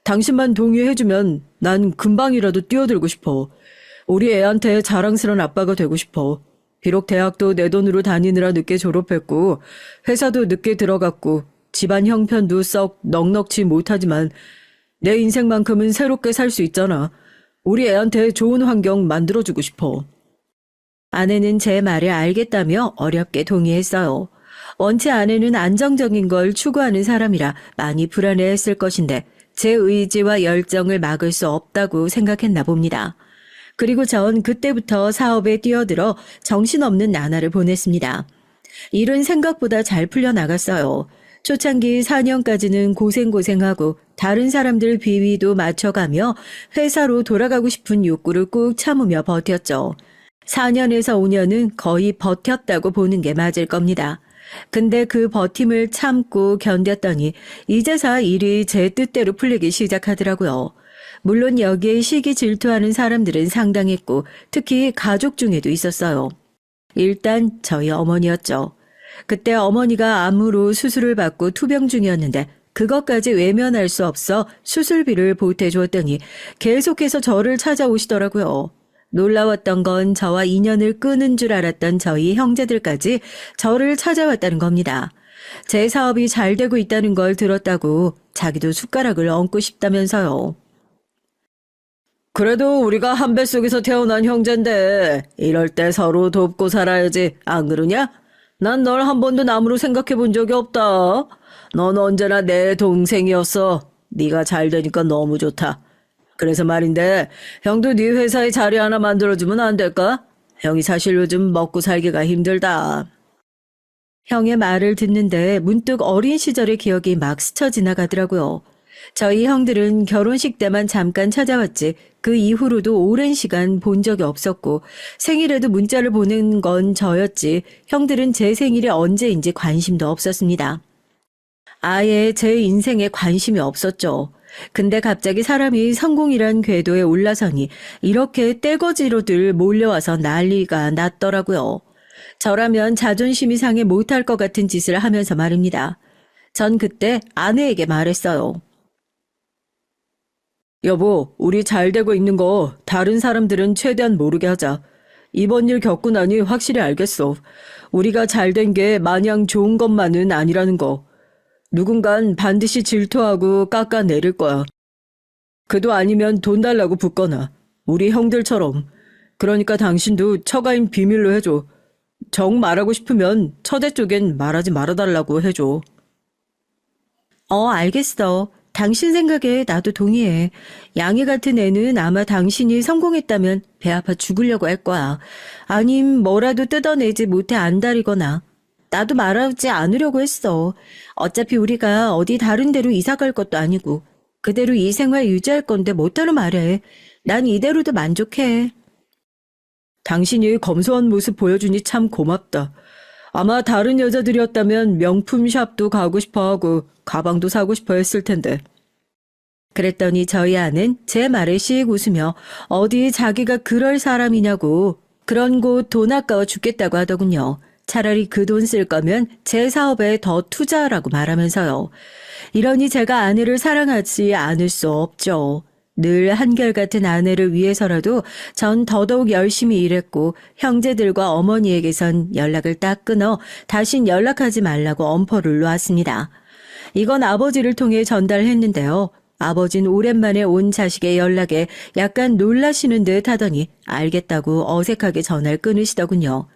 당신만 동의해주면 난 금방이라도 뛰어들고 싶어. 우리 애한테 자랑스러운 아빠가 되고 싶어. 비록 대학도 내 돈으로 다니느라 늦게 졸업했고 회사도 늦게 들어갔고 집안 형편도 썩 넉넉지 못하지만 내 인생만큼은 새롭게 살 수 있잖아. 우리 애한테 좋은 환경 만들어주고 싶어. 아내는 제 말을 알겠다며 어렵게 동의했어요. 원체 아내는 안정적인 걸 추구하는 사람이라 많이 불안해했을 것인데 제 의지와 열정을 막을 수 없다고 생각했나 봅니다. 그리고 전 그때부터 사업에 뛰어들어 정신없는 나날을 보냈습니다. 일은 생각보다 잘 풀려나갔어요. 초창기 4년까지는 고생하고 다른 사람들 비위도 맞춰가며 회사로 돌아가고 싶은 욕구를 꾹 참으며 버텼죠. 4년에서 5년은 거의 버텼다고 보는 게 맞을 겁니다. 근데 그 버팀을 참고 견뎠더니 이제서 일이 제 뜻대로 풀리기 시작하더라고요. 물론 여기에 시기 질투하는 사람들은 상당했고 특히 가족 중에도 있었어요. 일단 저희 어머니였죠. 그때 어머니가 암으로 수술을 받고 투병 중이었는데 그것까지 외면할 수 없어 수술비를 보태주었더니 계속해서 저를 찾아오시더라고요. 놀라웠던 건 저와 인연을 끄는 줄 알았던 저희 형제들까지 저를 찾아왔다는 겁니다. 제 사업이 잘 되고 있다는 걸 들었다고 자기도 숟가락을 얹고 싶다면서요. 그래도 우리가 한 뱃속에서 태어난 형제인데 이럴 때 서로 돕고 살아야지, 안 그러냐? 난 널 한 번도 남으로 생각해 본 적이 없다. 넌 언제나 내 동생이었어. 네가 잘 되니까 너무 좋다. 그래서 말인데 형도 네 회사에 자리 하나 만들어주면 안 될까? 형이 사실 요즘 먹고 살기가 힘들다. 형의 말을 듣는데 문득 어린 시절의 기억이 막 스쳐 지나가더라고요. 저희 형들은 결혼식 때만 잠깐 찾아왔지 그 이후로도 오랜 시간 본 적이 없었고 생일에도 문자를 보낸 건 저였지 형들은 제 생일에 언제인지 관심도 없었습니다. 아예 제 인생에 관심이 없었죠. 근데 갑자기 사람이 성공이란 궤도에 올라서니 이렇게 떼거지로들 몰려와서 난리가 났더라고요. 저라면 자존심이 상해 못할 것 같은 짓을 하면서 말입니다. 전 그때 아내에게 말했어요. 여보, 우리 잘 되고 있는 거 다른 사람들은 최대한 모르게 하자. 이번 일 겪고 나니 확실히 알겠어. 우리가 잘 된 게 마냥 좋은 것만은 아니라는 거. 누군간 반드시 질투하고 깎아내릴 거야. 그도 아니면 돈 달라고 붙거나 우리 형들처럼. 그러니까 당신도 처가인 비밀로 해줘. 정 말하고 싶으면 처제 쪽엔 말하지 말아달라고 해줘. 알겠어. 당신 생각에 나도 동의해. 양이 같은 애는 아마 당신이 성공했다면 배 아파 죽으려고 할 거야. 아님 뭐라도 뜯어내지 못해 안달이거나. 나도 말하지 않으려고 했어. 어차피 우리가 어디 다른 데로 이사 갈 것도 아니고 그대로 이 생활 유지할 건데 뭐따로 말해. 난 이대로도 만족해. 당신이 검소한 모습 보여주니 참 고맙다. 아마 다른 여자들이었다면 명품 샵도 가고 싶어하고 가방도 사고 싶어 했을 텐데. 그랬더니 저희 아는 제 말에 씩 웃으며 어디 자기가 그럴 사람이냐고 그런 곳 돈 아까워 죽겠다고 하더군요. 차라리 그 돈 쓸 거면 제 사업에 더 투자하라고 말하면서요. 이러니 제가 아내를 사랑하지 않을 수 없죠. 늘 한결같은 아내를 위해서라도 전 더더욱 열심히 일했고 형제들과 어머니에게선 연락을 딱 끊어 다신 연락하지 말라고 엄포를 놓았습니다. 이건 아버지를 통해 전달했는데요. 아버진 오랜만에 온 자식의 연락에 약간 놀라시는 듯 하더니 알겠다고 어색하게 전화를 끊으시더군요.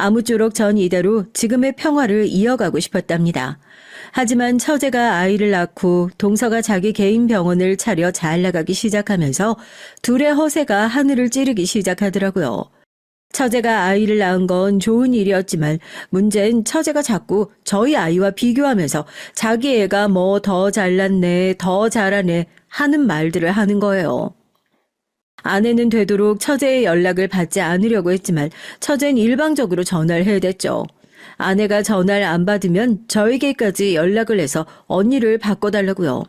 아무쪼록 전 이대로 지금의 평화를 이어가고 싶었답니다. 하지만 처제가 아이를 낳고 동서가 자기 개인 병원을 차려 잘 나가기 시작하면서 둘의 허세가 하늘을 찌르기 시작하더라고요. 처제가 아이를 낳은 건 좋은 일이었지만 문제는 처제가 자꾸 저희 아이와 비교하면서 자기 애가 뭐 더 잘났네, 더 잘하네 하는 말들을 하는 거예요. 아내는 되도록 처제의 연락을 받지 않으려고 했지만 처제는 일방적으로 전화를 해댔죠. 아내가 전화를 안 받으면 저에게까지 연락을 해서 언니를 바꿔달라고요.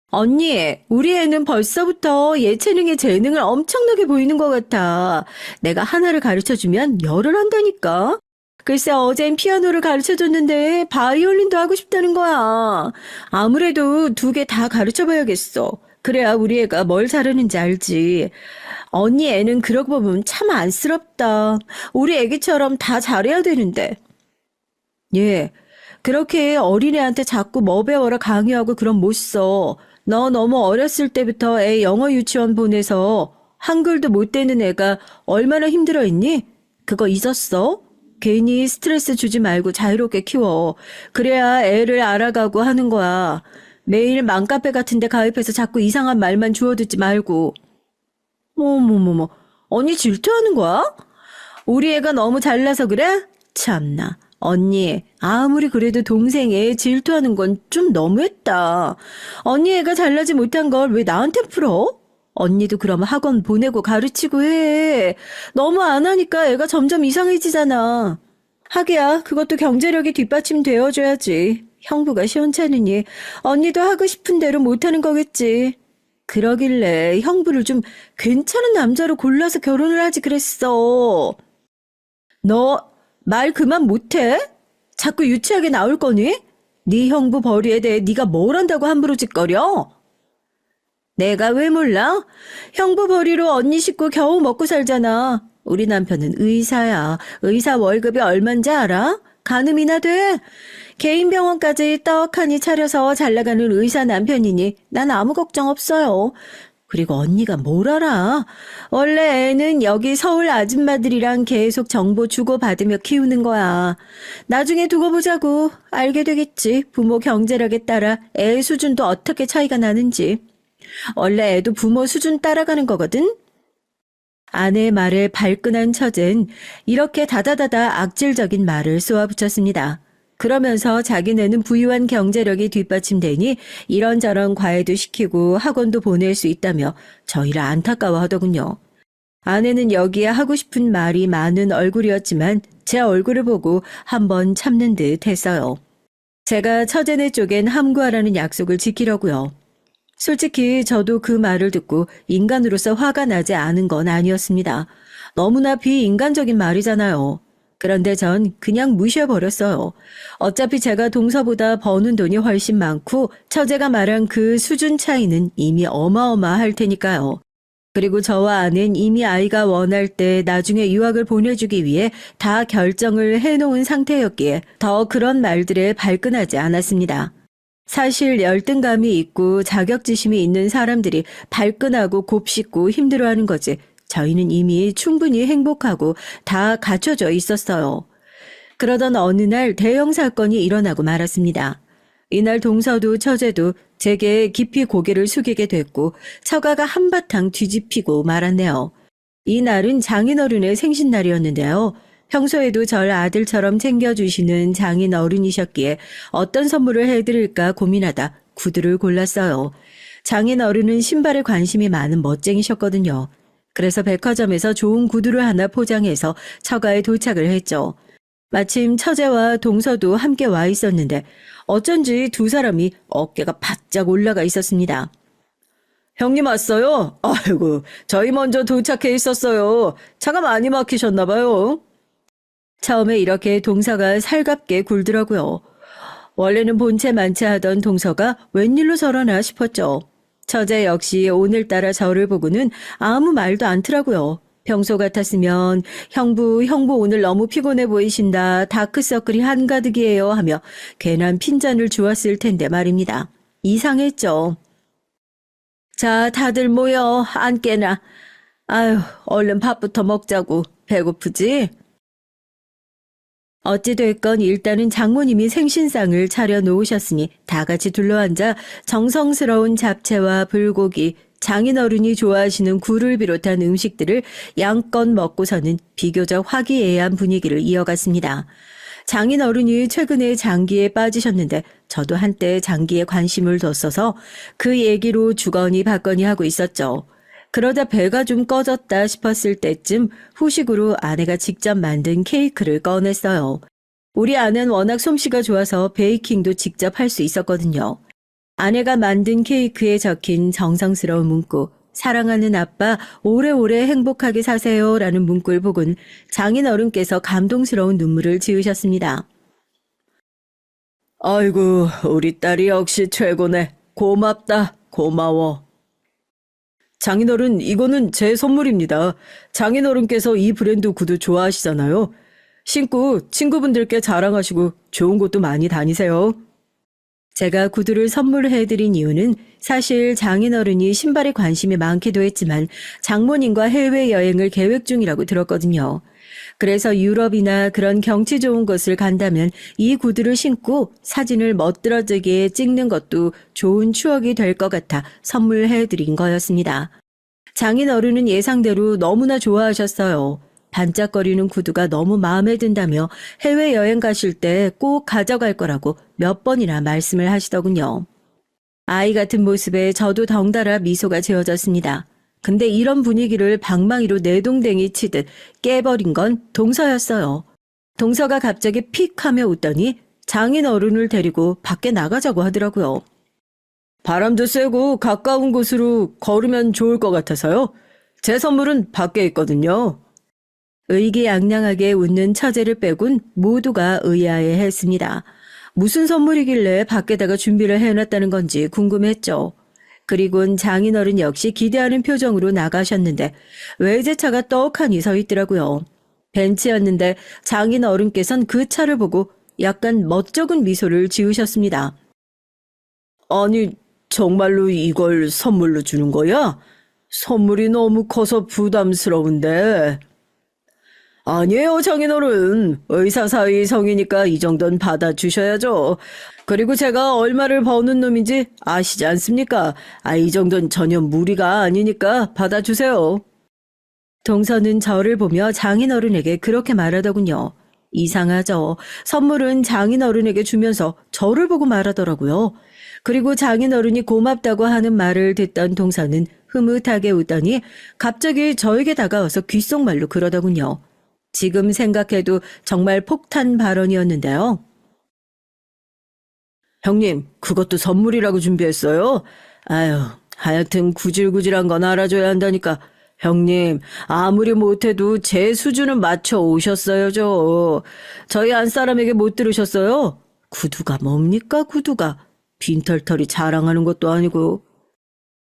언니, 우리 애는 벌써부터 예체능의 재능을 엄청나게 보이는 것 같아. 내가 하나를 가르쳐주면 열을 한다니까. 글쎄 어젠 피아노를 가르쳐줬는데 바이올린도 하고 싶다는 거야. 아무래도 두 개 다 가르쳐봐야겠어. 그래야 우리 애가 뭘 잘하는지 알지. 언니 애는 그러고 보면 참 안쓰럽다. 우리 애기처럼 다 잘해야 되는데. 예, 그렇게 어린애한테 자꾸 뭐 배워라 강요하고 그럼 못 써. 너 너무 어렸을 때부터 애 영어 유치원 보내서 한글도 못 되는 애가 얼마나 힘들어했니? 그거 잊었어? 괜히 스트레스 주지 말고 자유롭게 키워. 그래야 애를 알아가고 하는 거야. 매일 맘카페 같은 데 가입해서 자꾸 이상한 말만 주워듣지 말고. 어머머머, 언니 질투하는 거야? 우리 애가 너무 잘나서 그래? 참나. 언니, 아무리 그래도 동생 애 질투하는 건 좀 너무했다. 언니 애가 잘나지 못한 걸 왜 나한테 풀어? 언니도 그럼 학원 보내고 가르치고 해. 너무 안 하니까 애가 점점 이상해지잖아. 하기야, 그것도 경제력이 뒷받침 되어줘야지. 형부가 시원찮으니 언니도 하고 싶은 대로 못하는 거겠지. 그러길래 형부를 좀 괜찮은 남자로 골라서 결혼을 하지 그랬어. 너 말 그만 못해? 자꾸 유치하게 나올 거니? 네 형부 벌이에 대해 네가 뭘 안다고 함부로 짓거려? 내가 왜 몰라? 형부 벌이로 언니 식구 겨우 먹고 살잖아. 우리 남편은 의사야. 의사 월급이 얼만지 알아? 가늠이나 돼? 개인 병원까지 떡하니 차려서 잘 나가는 의사 남편이니 난 아무 걱정 없어요. 그리고 언니가 뭘 알아? 원래 애는 여기 서울 아줌마들이랑 계속 정보 주고받으며 키우는 거야. 나중에 두고 보자고. 알게 되겠지. 부모 경제력에 따라 애 수준도 어떻게 차이가 나는지. 원래 애도 부모 수준 따라가는 거거든. 아내의 말에 발끈한 처제는 이렇게 다다다다 악질적인 말을 쏘아붙였습니다. 그러면서 자기네는 부유한 경제력이 뒷받침되니 이런저런 과외도 시키고 학원도 보낼 수 있다며 저희를 안타까워하더군요. 아내는 여기에 하고 싶은 말이 많은 얼굴이었지만 제 얼굴을 보고 한번 참는 듯 했어요. 제가 처제네 쪽엔 함구하라는 약속을 지키려고요. 솔직히 저도 그 말을 듣고 인간으로서 화가 나지 않은 건 아니었습니다. 너무나 비인간적인 말이잖아요. 그런데 전 그냥 무시해버렸어요. 어차피 제가 동서보다 버는 돈이 훨씬 많고 처제가 말한 그 수준 차이는 이미 어마어마할 테니까요. 그리고 저와 아는 이미 아이가 원할 때 나중에 유학을 보내주기 위해 다 결정을 해놓은 상태였기에 더 그런 말들에 발끈하지 않았습니다. 사실 열등감이 있고 자격지심이 있는 사람들이 발끈하고 곱씹고 힘들어하는 거지. 저희는 이미 충분히 행복하고 다 갖춰져 있었어요. 그러던 어느 날 대형 사건이 일어나고 말았습니다. 이날 동서도 처제도 제게 깊이 고개를 숙이게 됐고 처가가 한바탕 뒤집히고 말았네요. 이 날은 장인어른의 생신날이었는데요. 평소에도 절 아들처럼 챙겨주시는 장인어른이셨기에 어떤 선물을 해드릴까 고민하다 구두를 골랐어요. 장인어른은 신발에 관심이 많은 멋쟁이셨거든요. 그래서 백화점에서 좋은 구두를 하나 포장해서 처가에 도착을 했죠. 마침 처제와 동서도 함께 와 있었는데 어쩐지 두 사람이 어깨가 바짝 올라가 있었습니다. 형님 왔어요? 아이고, 저희 먼저 도착해 있었어요. 차가 많이 막히셨나 봐요. 처음에 이렇게 동서가 살갑게 굴더라고요. 원래는 본체 만체하던 동서가 웬일로 저러나 싶었죠. 처제 역시 오늘따라 저를 보고는 아무 말도 않더라고요. 평소 같았으면 형부 오늘 너무 피곤해 보이신다. 다크서클이 한가득이에요 하며 괜한 핀잔을 주었을 텐데 말입니다. 이상했죠. 자, 다들 모여 앉게나. 아유, 얼른 밥부터 먹자고. 배고프지? 어찌됐건 일단은 장모님이 생신상을 차려놓으셨으니 다 같이 둘러앉아 정성스러운 잡채와 불고기, 장인어른이 좋아하시는 굴을 비롯한 음식들을 양껏 먹고서는 비교적 화기애애한 분위기를 이어갔습니다. 장인어른이 최근에 장기에 빠지셨는데 저도 한때 장기에 관심을 뒀어서 그 얘기로 주거니 받거니 하고 있었죠. 그러다 배가 좀 꺼졌다 싶었을 때쯤 후식으로 아내가 직접 만든 케이크를 꺼냈어요. 우리 아내는 워낙 솜씨가 좋아서 베이킹도 직접 할 수 있었거든요. 아내가 만든 케이크에 적힌 정성스러운 문구, 사랑하는 아빠 오래오래 행복하게 사세요 라는 문구를 보곤 장인어른께서 감동스러운 눈물을 지으셨습니다. 아이고, 우리 딸이 역시 최고네. 고맙다. 고마워. 장인어른, 이거는 제 선물입니다. 장인어른께서 이 브랜드 구두 좋아하시잖아요. 신고 친구분들께 자랑하시고 좋은 곳도 많이 다니세요. 제가 구두를 선물해드린 이유는 사실 장인어른이 신발에 관심이 많기도 했지만 장모님과 해외여행을 계획 중이라고 들었거든요. 그래서 유럽이나 그런 경치 좋은 곳을 간다면 이 구두를 신고 사진을 멋들어지게 찍는 것도 좋은 추억이 될 것 같아 선물해드린 거였습니다. 장인어른은 예상대로 너무나 좋아하셨어요. 반짝거리는 구두가 너무 마음에 든다며 해외여행 가실 때 꼭 가져갈 거라고 몇 번이나 말씀을 하시더군요. 아이 같은 모습에 저도 덩달아 미소가 지어졌습니다. 근데 이런 분위기를 방망이로 내동댕이 치듯 깨버린 건 동서였어요. 동서가 갑자기 픽 하며 웃더니 장인어른을 데리고 밖에 나가자고 하더라고요. 바람도 쐬고 가까운 곳으로 걸으면 좋을 것 같아서요. 제 선물은 밖에 있거든요. 의기양양하게 웃는 처제를 빼곤 모두가 의아해했습니다. 무슨 선물이길래 밖에다가 준비를 해놨다는 건지 궁금했죠. 그리곤 장인어른 역시 기대하는 표정으로 나가셨는데 외제차가 떡하니 서 있더라고요. 벤츠였는데 장인어른께선 그 차를 보고 약간 멋쩍은 미소를 지으셨습니다. 아니, 정말로 이걸 선물로 주는 거야? 선물이 너무 커서 부담스러운데. 아니에요, 장인어른. 의사 사위 성이니까 이 정도는 받아주셔야죠. 그리고 제가 얼마를 버는 놈인지 아시지 않습니까? 이 정도는 전혀 무리가 아니니까 받아주세요. 동서는 저를 보며 장인어른에게 그렇게 말하더군요. 이상하죠. 선물은 장인어른에게 주면서 저를 보고 말하더라고요. 그리고 장인어른이 고맙다고 하는 말을 듣던 동서는 흐뭇하게 웃더니 갑자기 저에게 다가와서 귓속말로 그러더군요. 지금 생각해도 정말 폭탄 발언이었는데요. 형님, 그것도 선물이라고 준비했어요? 아유, 하여튼 구질구질한 건 알아줘야 한다니까. 형님, 아무리 못해도 제 수준은 맞춰 오셨어요. 저희 안사람에게 못 들으셨어요? 구두가 뭡니까, 구두가? 빈털털이 자랑하는 것도 아니고.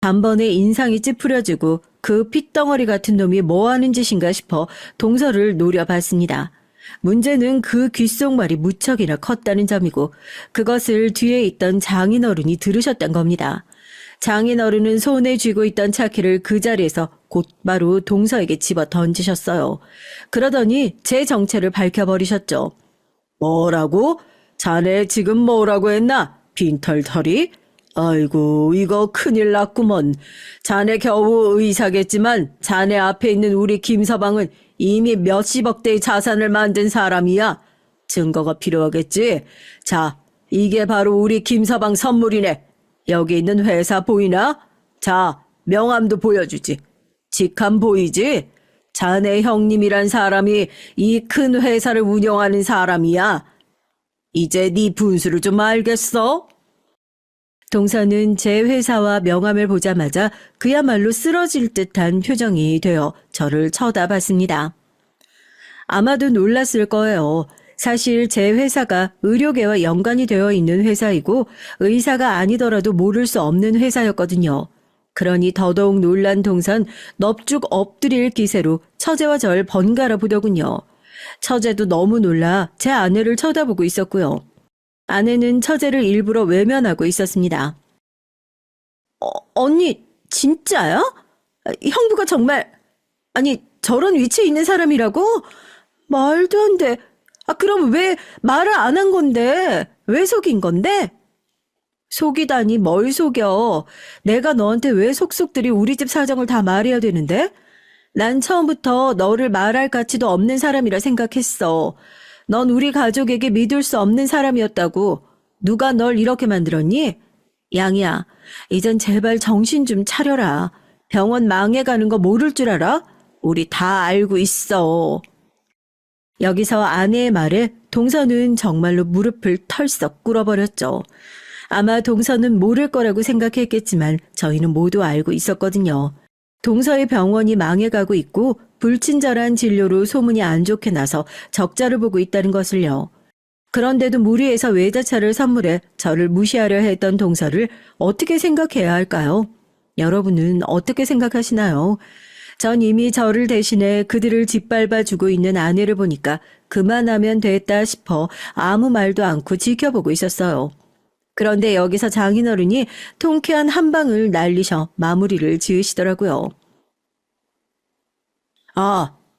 단번에 인상이 찌푸려지고 그 핏덩어리 같은 놈이 뭐 하는 짓인가 싶어 동서를 노려봤습니다. 문제는 그 귓속말이 무척이나 컸다는 점이고 그것을 뒤에 있던 장인어른이 들으셨단 겁니다. 장인어른은 손에 쥐고 있던 차키를 그 자리에서 곧바로 동서에게 집어 던지셨어요. 그러더니 제 정체를 밝혀버리셨죠. 뭐라고? 자네 지금 뭐라고 했나? 빈털털이? 아이고, 이거 큰일 났구먼. 자네 겨우 의사겠지만 자네 앞에 있는 우리 김서방은 이미 몇십억 대의 자산을 만든 사람이야. 증거가 필요하겠지? 자, 이게 바로 우리 김서방 선물이네. 여기 있는 회사 보이나? 자, 명함도 보여주지. 직함 보이지? 자네 형님이란 사람이 이 큰 회사를 운영하는 사람이야. 이제 네 분수를 좀 알겠어? 동서는 제 회사와 명함을 보자마자 그야말로 쓰러질 듯한 표정이 되어 저를 쳐다봤습니다. 아마도 놀랐을 거예요. 사실 제 회사가 의료계와 연관이 되어 있는 회사이고 의사가 아니더라도 모를 수 없는 회사였거든요. 그러니 더더욱 놀란 동선 넙죽 엎드릴 기세로 처제와 절 번갈아 보더군요. 처제도 너무 놀라 제 아내를 쳐다보고 있었고요. 아내는 처제를 일부러 외면하고 있었습니다. 언니, 진짜야? 형부가 정말, 아니, 저런 위치에 있는 사람이라고? 말도 안 돼. 그럼 왜 말을 안 한 건데? 왜 속인 건데? 속이다니 뭘 속여. 내가 너한테 왜 속속들이 우리 집 사정을 다 말해야 되는데? 난 처음부터 너를 말할 가치도 없는 사람이라 생각했어. 넌 우리 가족에게 믿을 수 없는 사람이었다고. 누가 널 이렇게 만들었니? 양이야, 이젠 제발 정신 좀 차려라. 병원 망해가는 거 모를 줄 알아? 우리 다 알고 있어. 여기서 아내의 말에 동서는 정말로 무릎을 털썩 꿇어버렸죠. 아마 동서는 모를 거라고 생각했겠지만 저희는 모두 알고 있었거든요. 동서의 병원이 망해가고 있고 불친절한 진료로 소문이 안 좋게 나서 적자를 보고 있다는 것을요. 그런데도 무리해서 외제차를 선물해 저를 무시하려 했던 동서를 어떻게 생각해야 할까요? 여러분은 어떻게 생각하시나요? 전 이미 저를 대신해 그들을 짓밟아주고 있는 아내를 보니까 그만하면 됐다 싶어 아무 말도 않고 지켜보고 있었어요. 그런데 여기서 장인어른이 통쾌한 한 방을 날리셔 마무리를 지으시더라고요.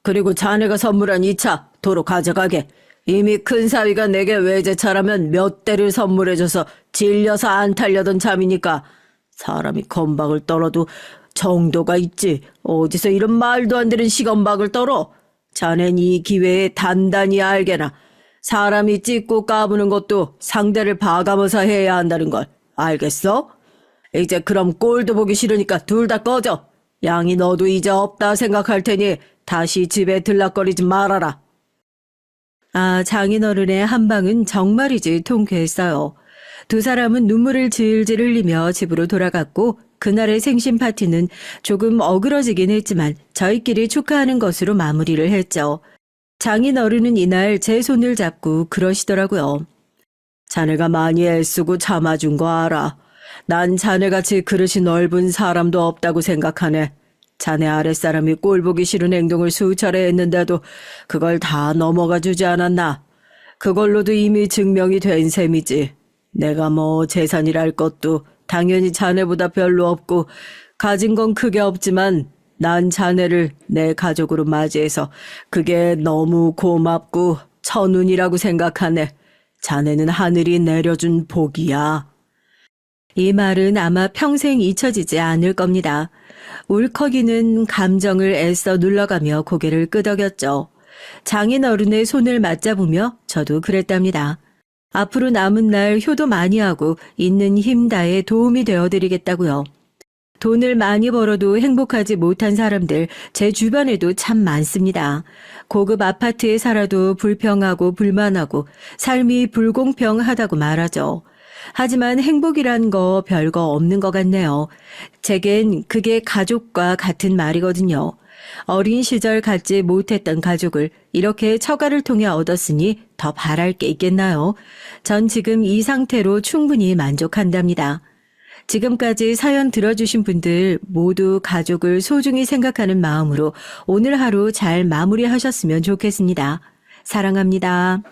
그리고 자네가 선물한 이 차 도로 가져가게. 이미 큰 사위가 내게 외제차라면 몇 대를 선물해줘서 질려서 안 타려던 참이니까 사람이 건박을 떨어도 정도가 있지. 어디서 이런 말도 안 되는 시건박을 떨어. 자넨 이 기회에 단단히 알게나. 사람이 찢고 까부는 것도 상대를 봐가면서 해야 한다는 걸 알겠어? 이제 그럼 꼴도 보기 싫으니까 둘 다 꺼져. 양이 너도 이제 없다 생각할 테니 다시 집에 들락거리지 말아라. 장인어른의 한 방은 정말이지 통쾌했어요. 두 사람은 눈물을 질질 흘리며 집으로 돌아갔고 그날의 생신 파티는 조금 어그러지긴 했지만 저희끼리 축하하는 것으로 마무리를 했죠. 장인어른은 이날 제 손을 잡고 그러시더라고요. 자네가 많이 애쓰고 참아준 거 알아. 난 자네같이 그릇이 넓은 사람도 없다고 생각하네. 자네 아랫사람이 꼴보기 싫은 행동을 수차례 했는데도 그걸 다 넘어가 주지 않았나. 그걸로도 이미 증명이 된 셈이지. 내가 뭐 재산이랄 것도 당연히 자네보다 별로 없고 가진 건 크게 없지만 난 자네를 내 가족으로 맞이해서 그게 너무 고맙고 천운이라고 생각하네. 자네는 하늘이 내려준 복이야. 이 말은 아마 평생 잊혀지지 않을 겁니다. 울컥이는 감정을 애써 눌러가며 고개를 끄덕였죠. 장인어른의 손을 맞잡으며 저도 그랬답니다. 앞으로 남은 날 효도 많이 하고 있는 힘 다해 도움이 되어드리겠다고요. 돈을 많이 벌어도 행복하지 못한 사람들 제 주변에도 참 많습니다. 고급 아파트에 살아도 불평하고 불만하고 삶이 불공평하다고 말하죠. 하지만 행복이란 거 별거 없는 것 같네요. 제겐 그게 가족과 같은 말이거든요. 어린 시절 갖지 못했던 가족을 이렇게 처가를 통해 얻었으니 더 바랄 게 있겠나요? 전 지금 이 상태로 충분히 만족한답니다. 지금까지 사연 들어주신 분들 모두 가족을 소중히 생각하는 마음으로 오늘 하루 잘 마무리하셨으면 좋겠습니다. 사랑합니다.